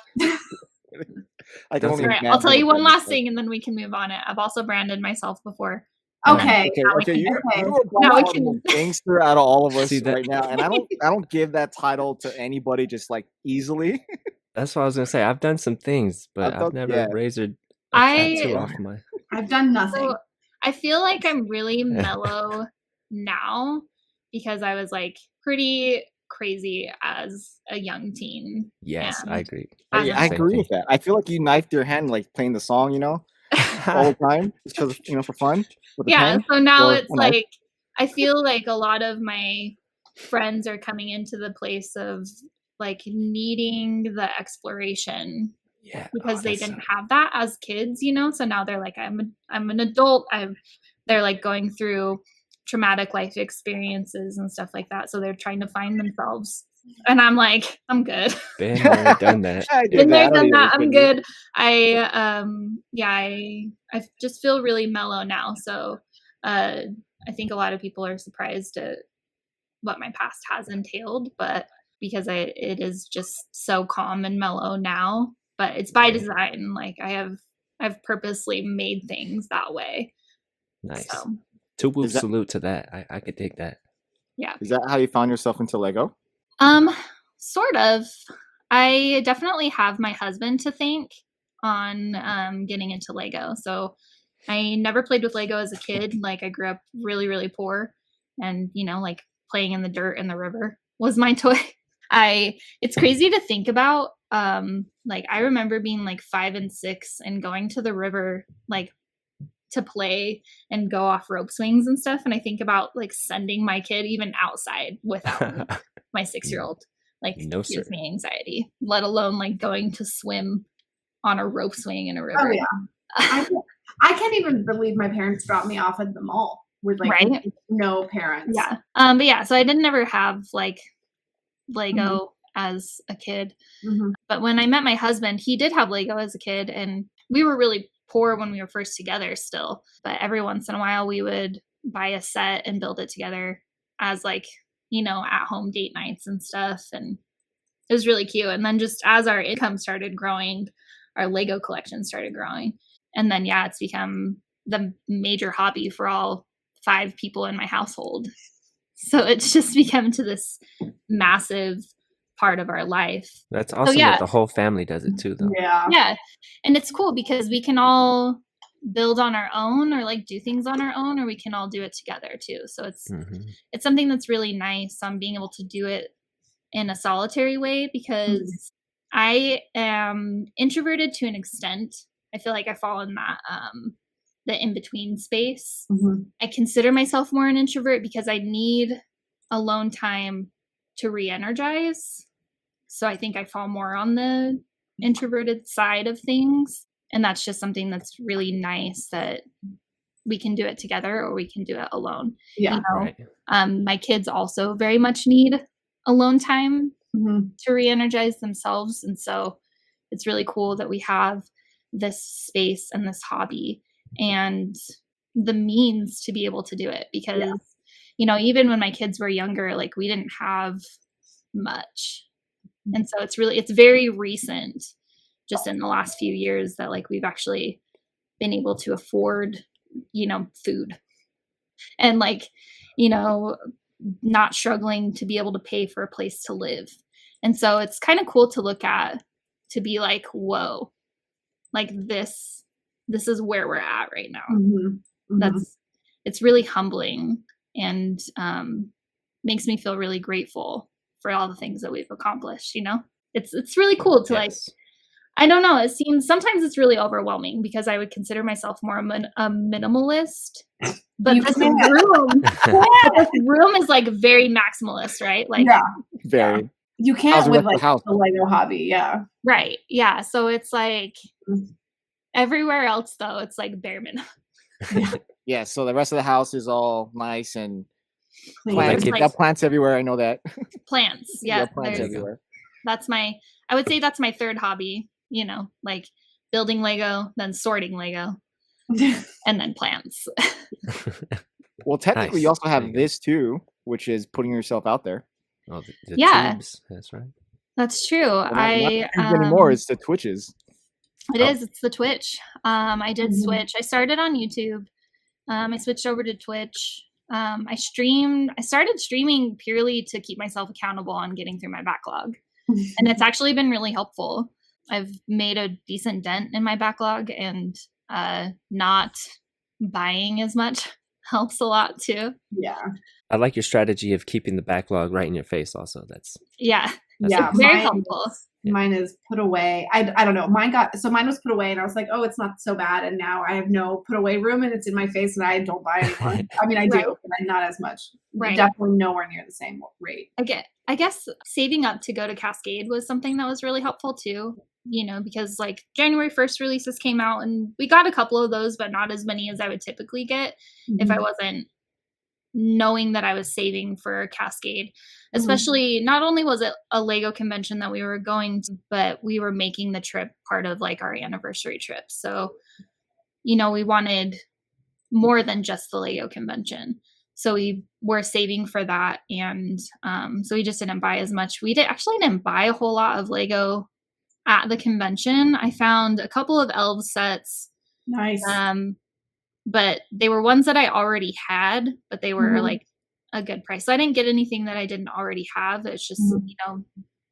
Right, I'll tell you one last thing and then we can move on. I've also branded myself before. Okay. You are the gangster out of all of us right now, and I don't give that title to anybody just like easily. That's what I was gonna say. I've done some things, but I've never razored a tattoo off my. I've done nothing. So I feel like I'm really mellow now because I was like pretty crazy as a young teen. Yes, I agree. I agree with that. I feel like you knifed your hand like playing the song, all the time, just because for fun. So now it's like I feel like a lot of my friends are coming into the place of like needing the exploration. Yeah, because they didn't have that as kids, So now they're like, I'm an adult. They're like going through traumatic life experiences and stuff like that. So they're trying to find themselves. And I'm like, I'm good. Been there, done that. Been there, done that. I'm good. I just feel really mellow now. So I think a lot of people are surprised at what my past has entailed, but because it is just so calm and mellow now. But it's by design. Like I've purposely made things that way. Nice. So. Two-whoop salute to that. I could take that. Yeah. Is that how you found yourself into Lego? Sort of. I definitely have my husband to thank on getting into Lego. So I never played with Lego as a kid. Like I grew up really, really poor, and like playing in the dirt in the river was my toy. It's crazy to think about. Like I remember being like 5 and 6 and going to the river like to play and go off rope swings and stuff. And I think about like sending my kid even outside without my 6-year-old. Like gives me anxiety, let alone like going to swim on a rope swing in a river. Oh yeah. I can't even believe my parents dropped me off at the mall with like no parents. Yeah. But yeah, so I didn't ever have like Lego as a kid. But when I met my husband, he did have Lego as a kid, and we were really poor when we were first together still. But every once in a while we would buy a set and build it together as like, at home date nights and stuff. And it was really cute. And then just as our income started growing, our Lego collection started growing. And then, it's become the major hobby for all 5 people in my household. So it's just become to this massive part of our life. That's awesome that the whole family does it too, though. Yeah. And it's cool because we can all build on our own or like do things on our own, or we can all do it together too. So it's something that's really nice on being able to do it in a solitary way, because I am introverted to an extent. I feel like I fall in the in-between space. Mhm. I consider myself more an introvert because I need alone time to re-energize. So I think I fall more on the introverted side of things. And that's just something that's really nice that we can do it together or we can do it alone. Yeah. You know, Right. my kids also very much need alone time Mhm. to re-energize themselves. And so it's really cool that we have this space and this hobby and the means to be able to do it because, you know, even when my kids were younger, like we didn't have much. And so it's very recent, just in the last few years that like we've actually been able to afford, you know, food and like, you know, not struggling to be able to pay for a place to live. And so it's kind of cool to look at, to be like, whoa, like this is where we're at right now. Mhm. Mhm. It's really humbling and makes me feel really grateful for all the things that we've accomplished, you know? It's really cool to like, Yes. I don't know, it seems sometimes it's really overwhelming because I would consider myself more a minimalist. But You this can't. room is like very maximalist, right? Like Yeah. Very. You How's can't the with rest of the like house? the Lego hobby. Yeah. right. Yeah. So it's like Mm. everywhere else though, it's like bare minimum. Yeah, so the rest of the house is all nice and Clean. plants. Like- We got plants everywhere. I know that. Plants. We Yeah. got plants there's- everywhere. That's I would say that's my third hobby, you know, like building Lego, then sorting Lego, and then plants. Well, technically, you Nice. also have There you go. this too, which is putting yourself out there. Oh, the Yeah. tubes. That's right. That's true. Well, not the tubes anymore. It's the Twitches. It Oh. is. It's the Twitch. I did Mhm. switch. I started on YouTube. I switched over to Twitch. I started streaming purely to keep myself accountable on getting through my backlog. And it's actually been really helpful. I've made a decent dent in my backlog and not buying as much helps a lot too. Yeah. I like your strategy of keeping the backlog right in your face. Also, that's Yeah. Yeah. It's very mine helpful. is- Mine is put away. I don't know. Mine was put away and I was like, oh, it's not so bad. And now I have no put away room and it's in my face and I don't buy anymore. Right. I mean, I Right. do, but not as much. Right. Definitely nowhere near the same rate. I guess saving up to go to Cascade was something that was really helpful too, you know, because like January 1st releases came out and we got a couple of those, but not as many as I would typically get if I wasn't knowing that I was saving for Cascade. Especially, not only was it a Lego convention that we were going to, but we were making the trip part of like our anniversary trip. So, you know, we wanted more than just the Lego convention. So we were saving for that. And so we just didn't buy as much. We actually didn't buy a whole lot of Lego at the convention. I found a couple of elf sets. Nice. But they were ones that I already had, but they were Mhm. like a good price. So I didn't get anything that I didn't already have. It's just, Mhm. you know,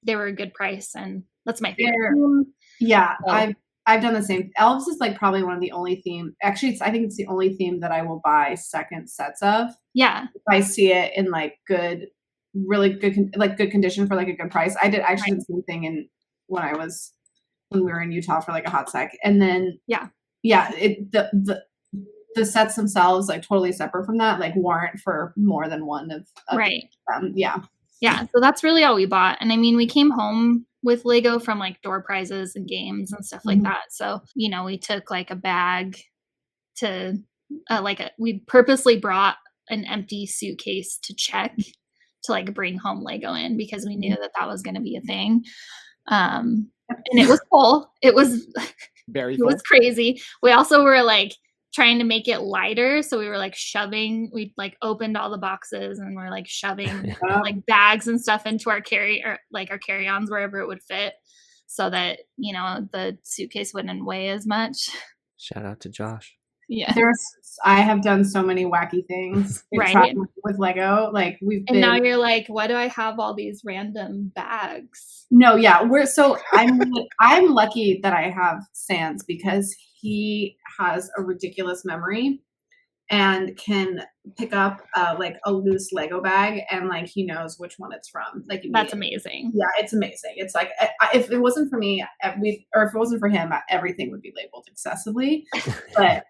they were a good price and that's my favorite. They're- Yeah, So- I've done the same. Elves is like probably one of the only theme. Actually, I think it's the only theme that I will buy second sets of. Yeah. If I see it in like good, really good, like good condition for like a good price. I did actually the same thing when we were in Utah for like a hot sec, and then Yeah. The sets themselves like totally separate from that, like warrant for more than one of Right. them. Yeah. Yeah. So that's really all we bought. And I mean, we came home with Lego from like door prizes and games and stuff like Mhm. that. So, you know, we took like a bag to we purposely brought an empty suitcase to check to like bring home Lego in because we knew that was going to be a thing. And it was full. It was Very it full. was crazy. We also were like trying to make it lighter, so we were like shoving. We like opened all the boxes and we're like shoving like bags and stuff into our carry-ons wherever it would fit, so that you know the suitcase wouldn't weigh as much. shout out to Josh. Yeah. I have done so many wacky things Right. traveling with Lego. Like And now you're like, why do I have all these random bags? No, yeah, I'm lucky that I have Sans because he has a ridiculous memory. and can pick up like a loose Lego bag and like he knows which one it's from. Like That's amazing. Yeah, it's amazing. It's like if it wasn't for me, if it wasn't for him, everything would be labeled excessively. But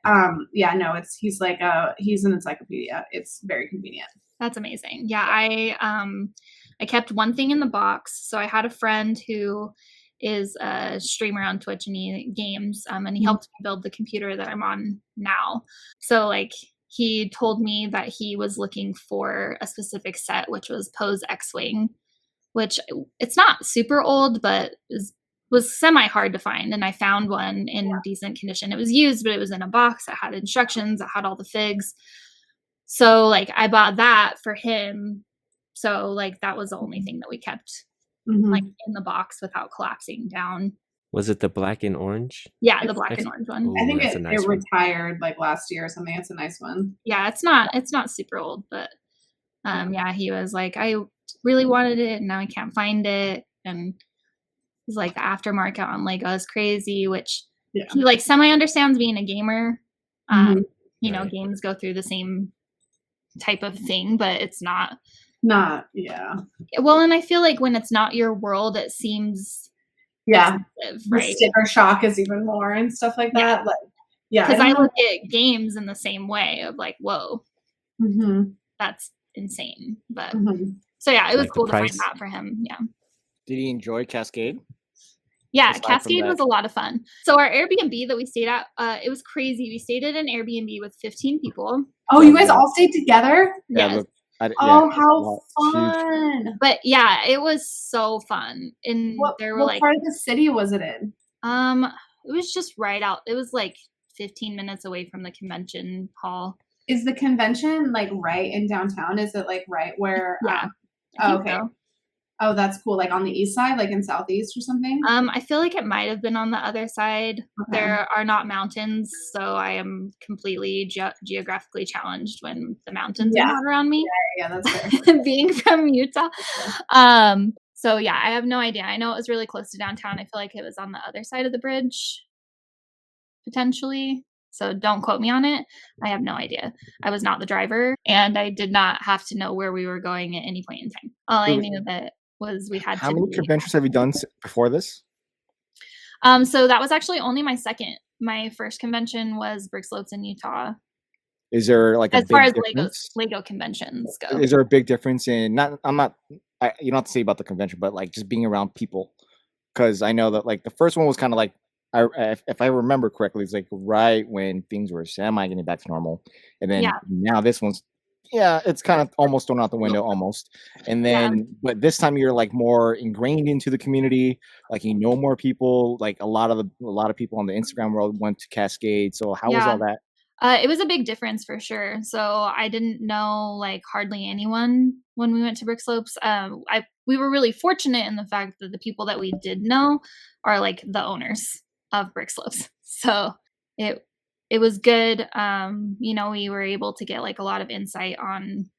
yeah, no, he's an encyclopedia. It's very convenient. That's amazing. Yeah, I kept one thing in the box. So I had a friend who is a streamer on Twitch and he games, and he helped me build the computer that I'm on now. So like he told me that he was looking for a specific set, which was Poe's X-Wing, which it's not super old, but was semi hard to find. And I found one in decent condition. It was used, but it was in a box. It had instructions. It had all the figs. So like I bought that for him. So like that was the only thing that we kept like in the box without collapsing down. Was it the black and orange? Yeah, the black and orange one. Ooh, I think that's a nice it one. retired like last year or something. It's a nice one. Yeah, it's not super old, but yeah, he was like, I really wanted it and now I can't find it. And he's like, the aftermarket on Lego is crazy, which he like semi understands being a gamer. You know, games go through the same type of thing, but it's not. Well, and I feel like when it's not your world, it seems expensive, right? The sticker shock is even more and stuff like that. Like, because I look at games in the same way of like, whoa, that's insane. But so yeah, it was cool to find that for him. Yeah. Did he enjoy Cascade? Yeah, Cascade was a lot of fun. So our Airbnb that we stayed at, it was crazy. We stayed at an Airbnb with 15 people. Oh, you guys all stayed together? Yes. How fun! But yeah, it was so fun. And what part of the city was it in? It was just right out. It was like 15 minutes away from the convention hall. Is the convention like right in downtown? Is it like right where? Yeah. Okay. So. Oh, that's cool. Like on the east side, like in southeast or something? I feel like it might have been on the other side. Okay. There are not mountains, so I am completely geographically challenged when the mountains are not around me. Yeah, that's fair. Being from Utah. So yeah, I have no idea. I know it was really close to downtown. I feel like it was on the other side of the bridge, potentially. So don't quote me on it. I have no idea. I was not the driver, and I did not have to know where we were going at any point in time. All I knew that was we had How many conventions have you done before this? So that was actually only my second. My first convention was Brick Slopes in Utah. Is there like as far as Lego conventions go? Is there a big difference in you don't have to say about the convention, but like just being around people? Because I know that like the first one was kind of like, if I remember correctly, it's like right when things were semi getting back to normal, and then now this one's it's kind of almost thrown out the window almost. And then but this time you're like more ingrained into the community, like you know more people, like a lot of people on the Instagram world went to Cascade. So how was all that? It was a big difference for sure. So I didn't know like hardly anyone when we went to Brick Slopes. We were really fortunate in the fact that the people that we did know are like the owners of Brick Slopes. So it was good. You know, we were able to get like a lot of insight on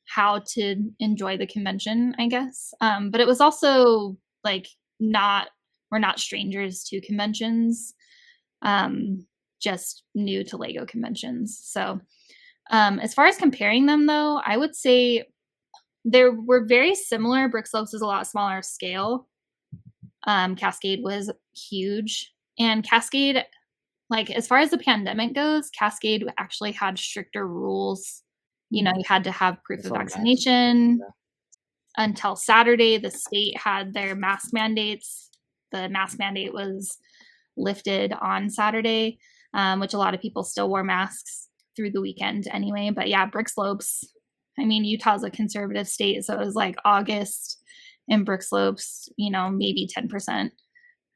how to enjoy the convention, I guess. But it was also like we're not strangers to conventions, just new to Lego conventions. So as far as comparing them though, I would say they were very similar. Brick Slopes is a lot smaller scale. Cascade was huge, and Cascade, like as far as the pandemic goes, Cascade actually had stricter rules. You know, you had to have proof of vaccination. Until Saturday, the state had their mask mandates. The mask mandate was lifted on Saturday, which a lot of people still wore masks through the weekend anyway. But yeah, Brick Slopes, I mean, Utah's a conservative state, so it was like August in Brick Slopes, you know, maybe 10%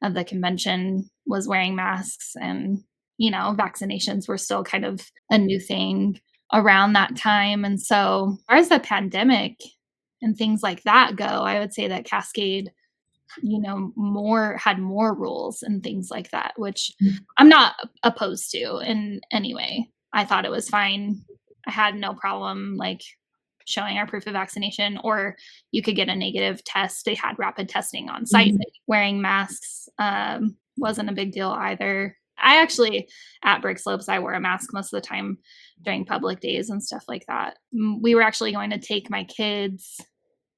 of the convention was wearing masks, and, you know, vaccinations were still kind of a new thing around that time. And so as far as the pandemic and things like that go, I would say that Cascade, you know, had more rules and things like that, which I'm not opposed to in any way. I thought it was fine. I had no problem like showing our proof of vaccination, or you could get a negative test. They had rapid testing on site. Wearing masks wasn't a big deal either. I actually, at Brick Slopes, I wear a mask most of the time during public days and stuff like that. We were actually going to take my kids,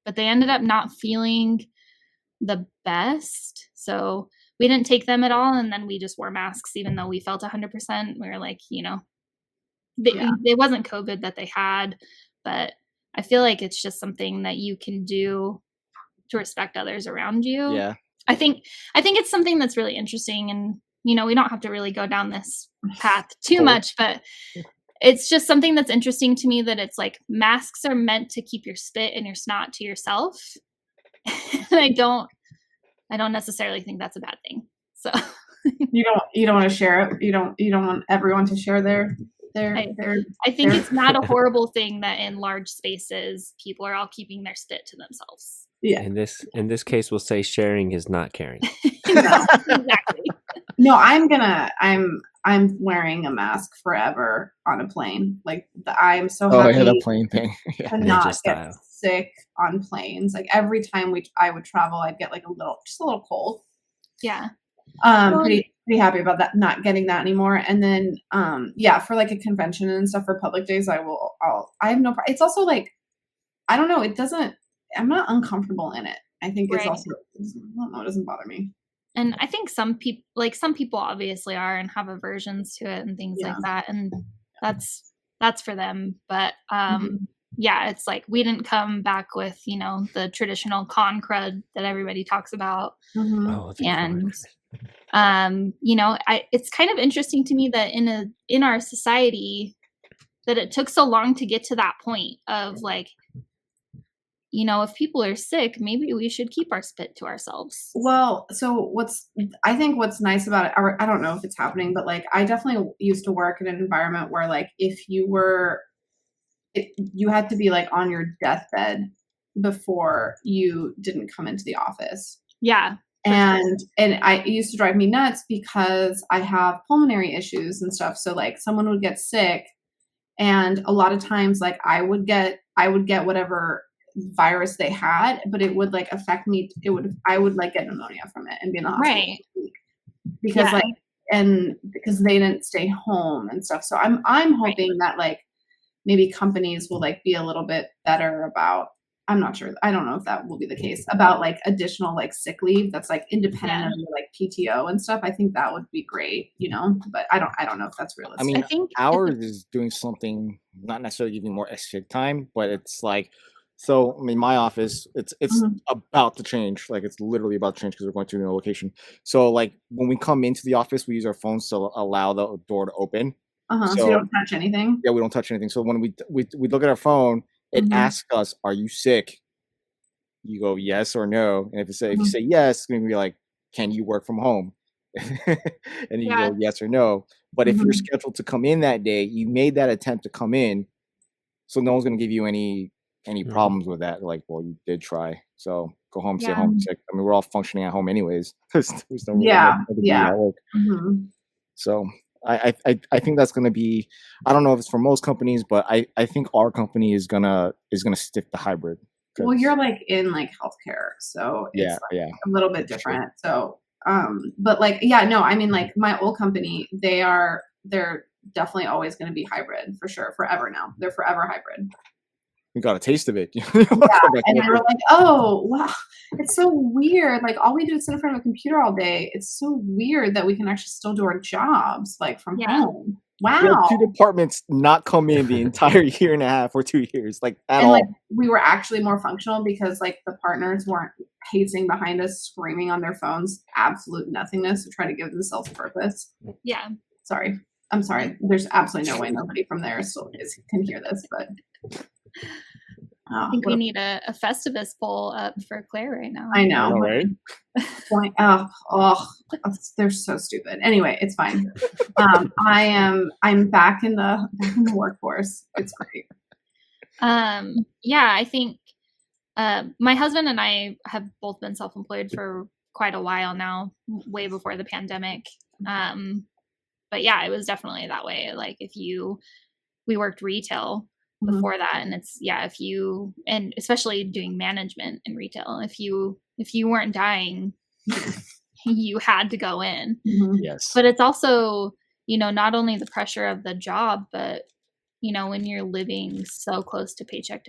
but they ended up not feeling the best. So we didn't take them at all. And then we just wore masks, even though we felt 100%. We were like, it wasn't COVID that they had, but I feel like it's just something that you can do to respect others around you. Yeah. I think it's something that's really interesting, and we don't have to really go down this path too much, but it's just something that's interesting to me that it's like masks are meant to keep your spit and your snot to yourself. And I don't necessarily think that's a bad thing. So you don't want to share it. You don't want everyone to share their I think it's not a horrible thing that in large spaces people are all keeping their spit to themselves. Yeah. In this case, we'll say sharing is not caring. No, exactly. No, I'm wearing a mask forever on a plane. Like I'm so happy the plane thing. to not get sick on planes. Like every time I would travel, I'd get like a little cold. Yeah. Pretty happy about that, not getting that anymore. And then for like a convention and stuff for public days, I have no problem. It's also like, I don't know, I'm not uncomfortable in it. I think it's also, I don't know, it doesn't bother me. And I think some people obviously are and have aversions to it and things like that. And that's for them. But it's like we didn't come back with, the traditional con crud that everybody talks about. Mm-hmm. Oh, and it's kind of interesting to me that in our society that it took so long to get to that point of like, if people are sick, maybe we should keep our spit to ourselves. Well, so I think what's nice about it, or I don't know if it's happening, but like I definitely used to work in an environment where like if you had to be like on your deathbed before you didn't come into the office. Yeah. And it used to drive me nuts because I have pulmonary issues and stuff. So like someone would get sick, and a lot of times like I would get whatever virus they had, but it would like affect me. I would like get pneumonia from it and be in the hospital. Right. Because because they didn't stay home and stuff. So I'm hoping that like maybe companies will like be a little bit better about, I'm not sure. I don't know if that will be the case about like additional like sick leave that's like independent of like PTO and stuff. I think that would be great, but I don't know if that's realistic. I mean, I think ours is doing something, not necessarily giving more SHYtimeisMytime, but it's like, so I mean, my office, it's about to change. Like it's literally about to change because we're going to a new location. So like when we come into the office, we use our phones to allow the door to open. So you don't touch anything? Yeah, we don't touch anything. So when we look at our phone, it asks us, "Are you sick?" You go yes or no, and if you say yes, it's going to be like, "Can you work from home?" And you go yes or no. But if you're scheduled to come in that day, you made that attempt to come in, so no one's going to give you any problems with that. Like, well, you did try, so go home, stay home sick. I mean, we're all functioning at home anyways. There's no work. So I think that's going to be, I don't know if it's for most companies, but I think our company is gonna stick to hybrid. Well, you're like in like healthcare, so it's a little bit different. So but like I mean like my old company, they're definitely always going to be hybrid for sure, forever now. They're forever hybrid. We got a taste of it. And they were like, oh wow, it's so weird. Like all we do is sit in front of a computer all day. It's so weird that we can actually still do our jobs like from home. Wow. We had 2 departments not come in the entire year and a half or 2 years, like at all. Like we were actually more functional because like the partners weren't pacing behind us, screaming on their phones, absolute nothingness to try to give themselves purpose. Yeah. Sorry. I'm sorry. There's absolutely no way nobody from there can hear this, but I think we need a Festivus poll up for Claire right now. I know, right? They're so stupid. Anyway, it's fine. I'm back in the workforce. It's great. I think my husband and I have both been self-employed for quite a while now, way before the pandemic. But yeah, it was definitely that way. Like we worked retail before that, and it's and especially doing management in retail, if you weren't dying, you had to go in. Yes. But it's also, not only the pressure of the job, but when you're living so close to paycheck,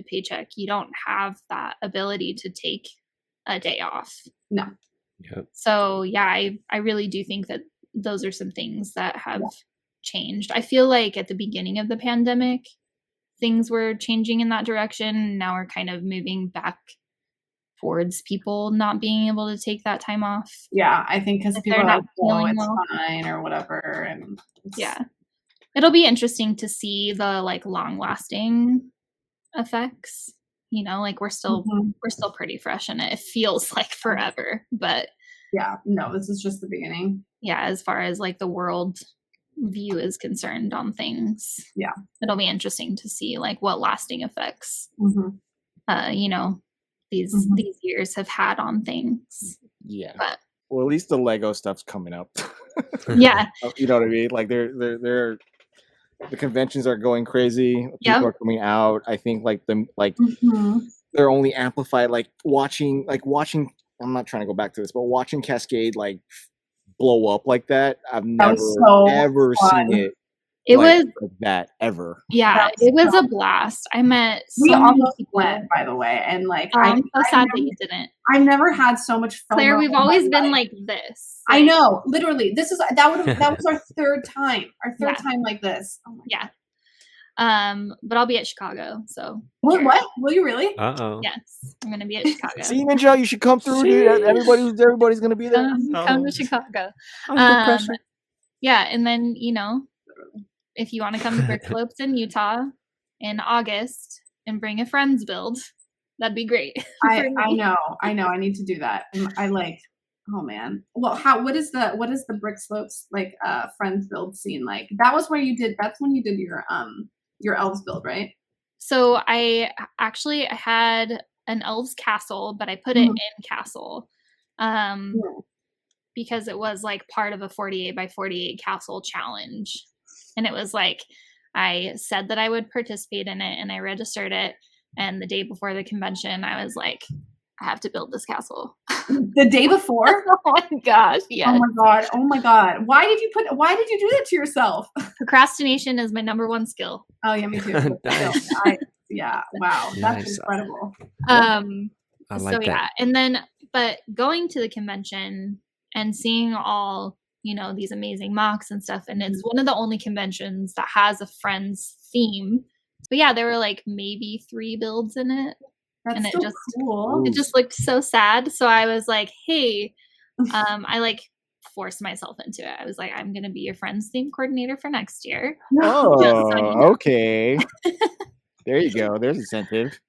you don't have that ability to take a day off. No. Yep. So yeah, I really do think that those are some things that have changed. I feel like at the beginning of the pandemic, things were changing in that direction. Now we're kind of moving back towards people not being able to take that time off. Yeah, I think because people are not like, oh, feeling it's well. fine or whatever. And Yeah. It'll be interesting to see the like long lasting effects. Like we're still pretty fresh in it. It feels like forever, but yeah, no, this is just the beginning. Yeah, as far as like the world view is concerned on things. Yeah. It'll be interesting to see like what lasting effects these years have had on things. Yeah. But well, at least the Lego stuff's coming up. Yeah. You know what I mean? Like they're the conventions are going crazy. People are coming out. I think like they're only amplified like watching I'm not trying to go back to this, but watching Cascade like blow up like that. I've never ever seen it. It was like that ever. Yeah, it was a blast. I met we so many almost people. went, by the way, and like I'm so sad that you didn't. I never had so much fun. Claire, we've always been like this. I know, literally. That was our third time. Our third time like this. Oh my God. But I'll be at Chicago. So what? Will you really? Uh-oh. Yes, I'm gonna be at Chicago. See, Ninja, you should come through, dude. Everybody's gonna be there. Come to Chicago. Yeah, and then if you want to come to Brick Slopes in Utah in August and bring a friends build, that'd be great. I know. I need to do that. I like. Oh man. Well, what is the Brick Slopes like friends build scene like? That was where you did. That's when you did your elves build, right? So I had an elves castle, but I put it in castle, because it was like part of a 48 by 48 castle challenge. And it was like, I said that I would participate in it and I registered it. And the day before the convention, I was like, I have to build this castle. The day before? Oh my gosh. Yes. Oh my God. Why did you do that to yourself? Procrastination is my number one skill. Oh yeah, me too. Nice. Wow. That's Nice. incredible. I like that. Yeah. And then, but going to the convention and seeing all, these amazing mocks and stuff. And it's one of the only conventions that has a friends theme. But yeah, there were like maybe 3 builds in it. That's and so cool. It just looked so sad. So I was like, hey, I like forced myself into it. I was like, I'm going to be your friends theme coordinator for next year. Oh, okay. There you go. There's incentive.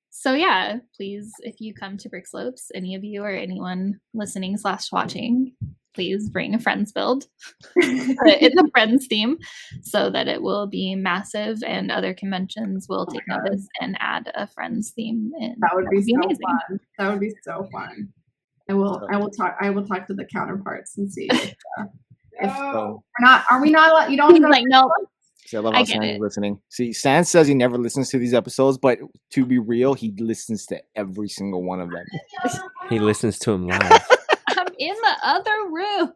So yeah, please, if you come to Brick Slopes, any of you or anyone listening / watching, please bring a friends build. It's a friends theme so that it will be massive and other conventions will take notice and add a friends theme in. That would be so amazing. Fun. That would be so fun. I will talk to the counterparts and see if are we not you don't like no. See, I love how Sans is listening. See, Sans says he never listens to these episodes, but to be real, he listens to every single one of them. He listens to them live. I'm in the other room.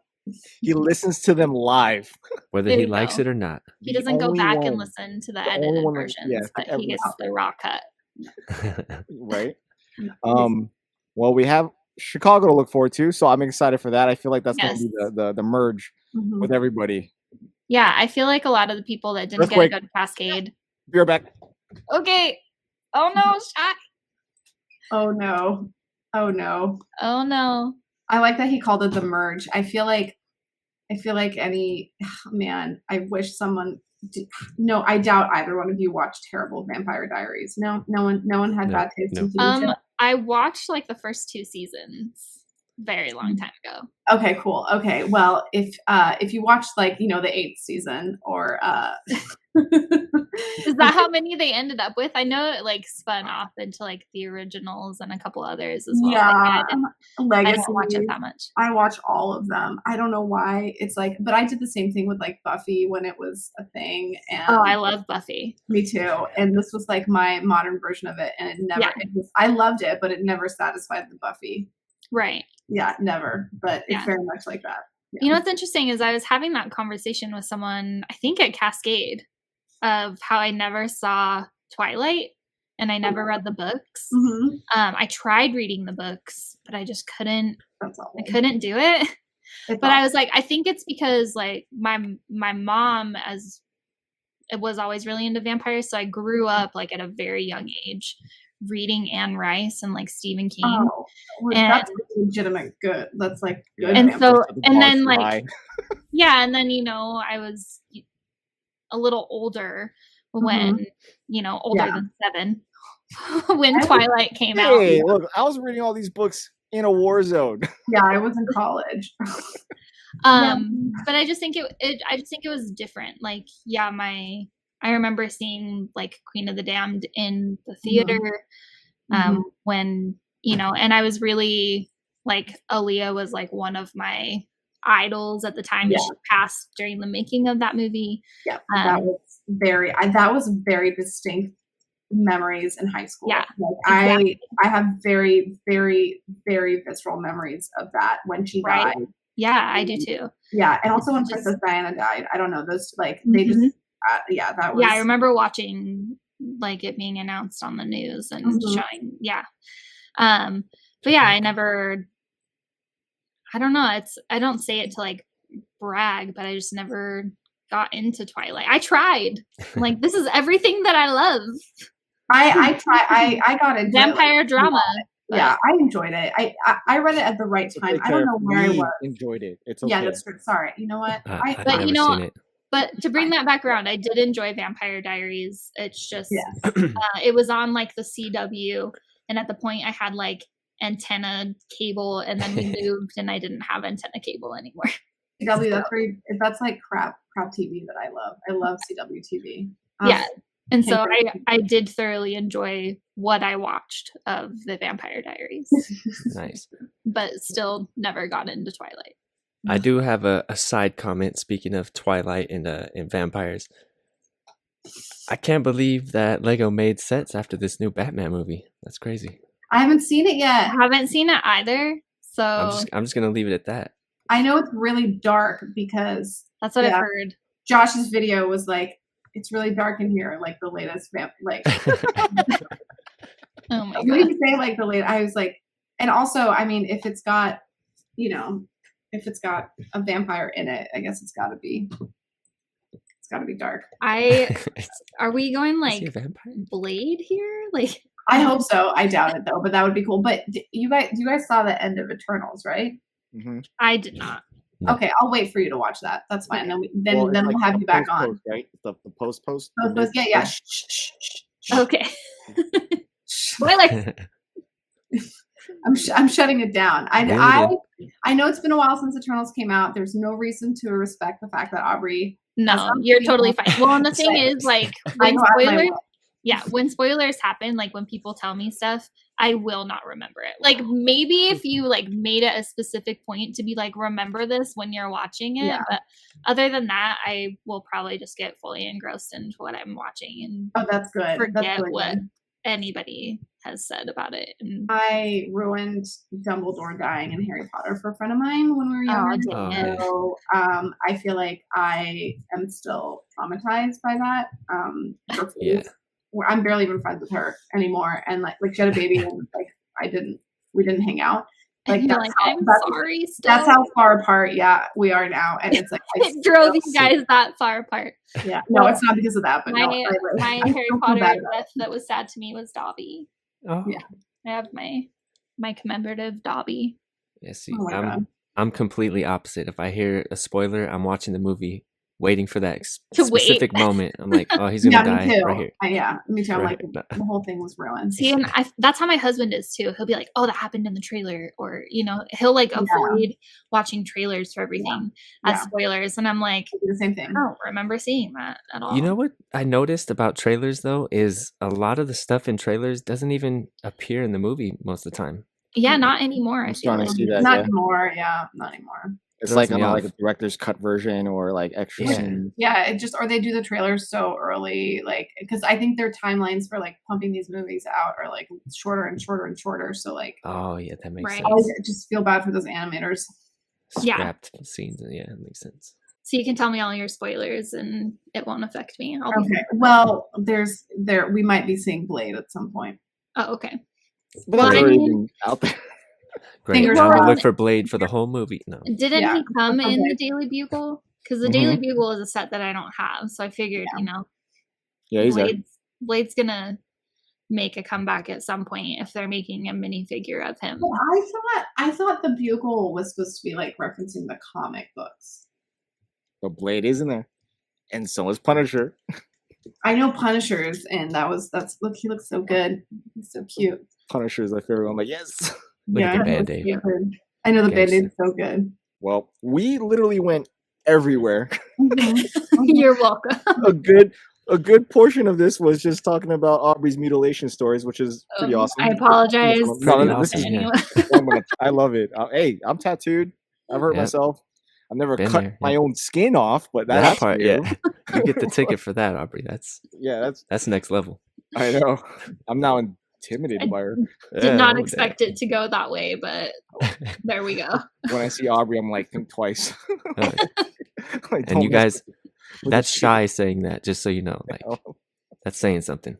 He listens to them live. Whether he likes it or not. He doesn't go back and listen to the edited versions, but he gets the raw cut. Right? Well, we have Chicago to look forward to, so I'm excited for that. I feel like that's going to be the merge with everybody. Yeah, I feel like a lot of the people that didn't get to go to Cascade. Be right back. Okay. Oh no, shot. Oh no. Oh no. Oh no. I like that he called it the merge. I feel like I wish someone no, I doubt either one of you watched Terrible Vampire Diaries. No one had bad taste in TV shows. I watched like the first 2 seasons very long time ago. Okay, cool. Okay. Well, if you watched like, the 8th season or is that how many they ended up with? I know it like spun off into like the originals and a couple others as well. Yeah. I didn't watch it that much. I watch all of them. I don't know why. It's like, but I did the same thing with like Buffy when it was a thing. And I love Buffy. Me too. And this was like my modern version of it. And I loved it, but it never satisfied the Buffy. Right. Yeah, never. But it's Yeah. very much like that. Yeah. You know what's interesting is I was having that conversation with someone, I think at Cascade, of how I never saw Twilight and I never read the books. Mm-hmm. I tried reading the books, but I just couldn't. That's awful. I couldn't do it. It's But awful. I was like, I think it's because like my mom it was always really into vampires, so I grew up like at a very young age reading Anne Rice and like Stephen King. Oh, well, And- that's legitimate good. That's like good. And vampire. so, The and bar then fly. like, yeah, and then, you know, I was a little older when, you know, older Yeah. than 7 when Twilight came out. Hey, look, I was reading all these books in a war zone. Yeah, I was in college. But I just think it was different. Like, yeah, I remember seeing like Queen of the Damned in the theater when, you know, and I was really like, Aaliyah was like one of my idols at the time. Yeah. She passed during the making of that movie. Yeah, that was very distinct memories in high school. Yeah, like exactly. I have very, very, very visceral memories of that when she Right. died. Yeah, I do too. Yeah, and also when Just- Princess Diana died. I don't know, those like they just that was Yeah, I remember watching like it being announced on the news and showing. Yeah. But yeah, I don't know. I don't say it to like brag, but I just never got into Twilight. I tried. Like, this is everything that I love. I got into Vampire drama. Yeah, I enjoyed it. I read it at the right time. I don't know where I was. Enjoyed it. It's okay. Yeah, that's true. Sorry. You know what? I've but never you know, seen it. But to bring that back around, I did enjoy Vampire Diaries. It's just, Yes. it was on like the CW, and at the point I had like antenna cable, and then we moved, and I didn't have antenna cable anymore. CW, that's like crap TV that I love. I love CW TV. Yeah, and so okay. I did thoroughly enjoy what I watched of the Vampire Diaries, Nice. but still never got into Twilight. I do have a side comment. Speaking of Twilight and vampires, I can't believe that Lego made sets after this new Batman movie. That's crazy. I haven't seen it I yet. haven't seen it either, so I'm just gonna leave it at that. I know it's really dark because that's what I've Yeah. heard. Josh's video was like, it's really dark in here, like the latest like Oh my what god! did you say? Like the late I was like, and also, I mean, if it's got, you know, if it's got a vampire in it, I guess it's gotta be dark. Are we going Is he a like vampire? Blade here? Like, I hope so. I doubt it though, but that would be cool. But you guys saw the end of Eternals, right? Mm-hmm. I did not. No. Okay, I'll wait for you to watch that. That's fine. Then Well, it's we'll like have the you back on. post-post, right? The post. Yeah. Shh, shh, shh, shh. Okay. Spoiler. I'm shutting it down. I Muted. know it's been a while since Eternals came out. There's no reason to respect the fact that Aubree. No, you're totally fine. Well, and the thing is, like, I when know I spoilers, will. when spoilers happen, like when people tell me stuff, I will not remember it. Like, maybe if you like made it a specific point to be like, remember this when you're watching it. Yeah. But other than that, I will probably just get fully engrossed into what I'm watching Oh, that's good. and That's forget really what good. anybody has said about it. And I ruined Dumbledore dying in Harry Potter for a friend of mine when we were younger. dang it. So I feel like I am still traumatized by that. For Yeah. where I'm barely even friends with her anymore, and like she had a baby, and like we didn't hang out. Like you're that's like, how, I'm that's, sorry. Still. that's how far apart, we are now, and it's like I it drove you still- guys that far apart. Yeah, no, it's not because of that, but My no, I Harry feel Potter bad about death that was sad to me was Dobby. Oh. Yeah. I have my commemorative Dobby. Yeah, see, Oh my God. I'm completely opposite. If I hear a spoiler, I'm watching the movie, waiting for that To wait. specific moment. I'm like, oh, he's gonna die me too. right here. Yeah, me too. I'm Right. like, the whole thing was ruined. See, and that's how my husband is too. He'll be like, "Oh, that happened in the trailer," or he'll like avoid watching trailers for everything as Yeah. spoilers, and I'm like, I do the same thing. I don't remember seeing that at all. You know what I noticed about trailers though is a lot of the stuff in trailers doesn't even appear in the movie most of the time. Yeah, not anymore. I I'm feel starting like. to see that. Not Yeah. anymore. Yeah, not anymore. It's throws like me on off. like a director's cut version or like extra Yeah. scenes. Yeah, it just, or they do the trailers so early, like, because I think their timelines for like pumping these movies out are like shorter and shorter and shorter. So like, Oh yeah, that makes Right. I sense. just feel bad for those animators. Yeah. Scrapped scenes. Yeah, that makes sense. So you can tell me all your spoilers and it won't affect me. I'll be Okay, well, we might be seeing Blade at some point. Oh, okay. But Well, that's I already mean- been out there. Great. Fingers Now we crossed. look for Blade for the whole movie. No. Didn't Yeah, he come that's in the okay. Daily Bugle? Because the Mhm. Daily Bugle is a set that I don't have. So I figured, Yeah, he's there. Blade's gonna make a comeback at some point if they're making a minifigure of him. But I thought the Bugle was supposed to be like referencing the comic books. But Blade is in there, and so is Punisher. I know Punishers, and look, he looks so good. He's so cute. Punisher is my favorite. I'm like, yes. Look at the he looks Band-Aid. so good. I know the Gangster. Band-Aid's so good. Well, we literally went everywhere. You're welcome. a good portion of this was just talking about Aubree's mutilation stories, which is pretty awesome. I apologize. No, Pretty this awesome, is yeah. I love it. Hey, I'm tattooed. I've hurt Yep. myself. I've never Been cut there, my yeah. own skin off, but That that's part, new. yeah. You get the ticket for that, Aubree. Yeah, That's next level. I know. I'm now intimidated by her. Did Yeah, not oh, expect it to go that way, but there we go. When I see Aubree, I'm like, think twice. damn. Like, And you don't mess guys, with that's this Shy saying that, just so you know. Like, shit. that's saying something.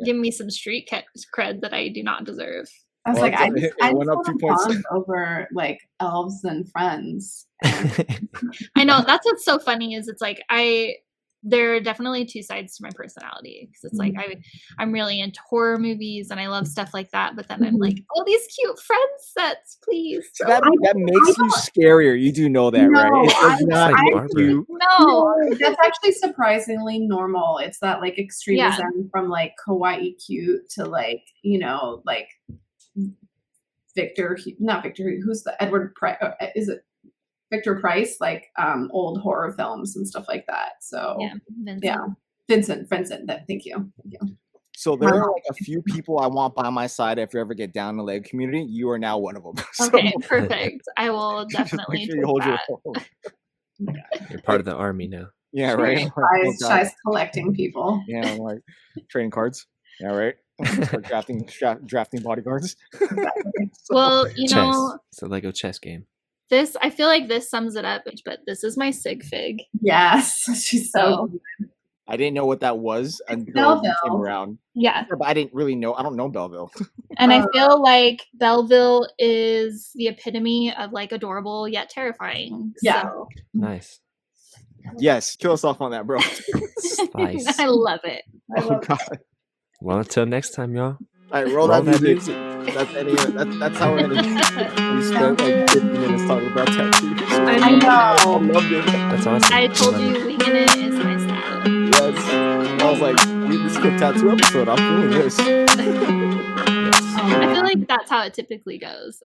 Give me some street cred that I do not deserve. I was Well, like, it I went up just 2 want points. to bond over like elves and friends. I know that's what's so funny is it's like there are definitely two sides to my personality because it's like I'm really into horror movies and I love stuff like that, but then I'm like, oh, these cute friend sets, please. So that makes you scarier. You do know that, right? No, It does not like make Barbara. you. No. That's actually surprisally normal. It's that like extremism from like kawaii cute to like, like not Victor, who's the Edward Price? Is it Victor Price? Like old horror films and stuff like that. So Vincent. Thank you. So there are like a few people I want by my side if you ever get down in the leg community. You are now one of them. So Okay, perfect. I will just definitely make sure you take hold your that. phone. You're part of the army now. Yeah, right. Shy's collecting people. Yeah, I'm like trading cards. Yeah, right. Start drafting bodyguards. So- Well, Chess. It's a Lego chess game. I feel like this sums it up, but this is my sig fig. Yes, she's so. I didn't know what that was until Belleville. you came around. Yeah. But I didn't really know. I don't know Belleville. And I feel like Belleville is the epitome of like adorable yet terrifying. Yeah. So. Nice. Yes, kill us off on that, bro. Spice. I love it. Oh god. Well, until next time, y'all. All right, roll that music. That's how we're gonna. We spent like 50 minutes talking about tattoos. I know. I loved it. That's awesome. I told Love you it. winging it is my style. Yes. I was like, dude, this is a tattoo episode. I'm feeling this. Yes. I feel like that's how it typically goes.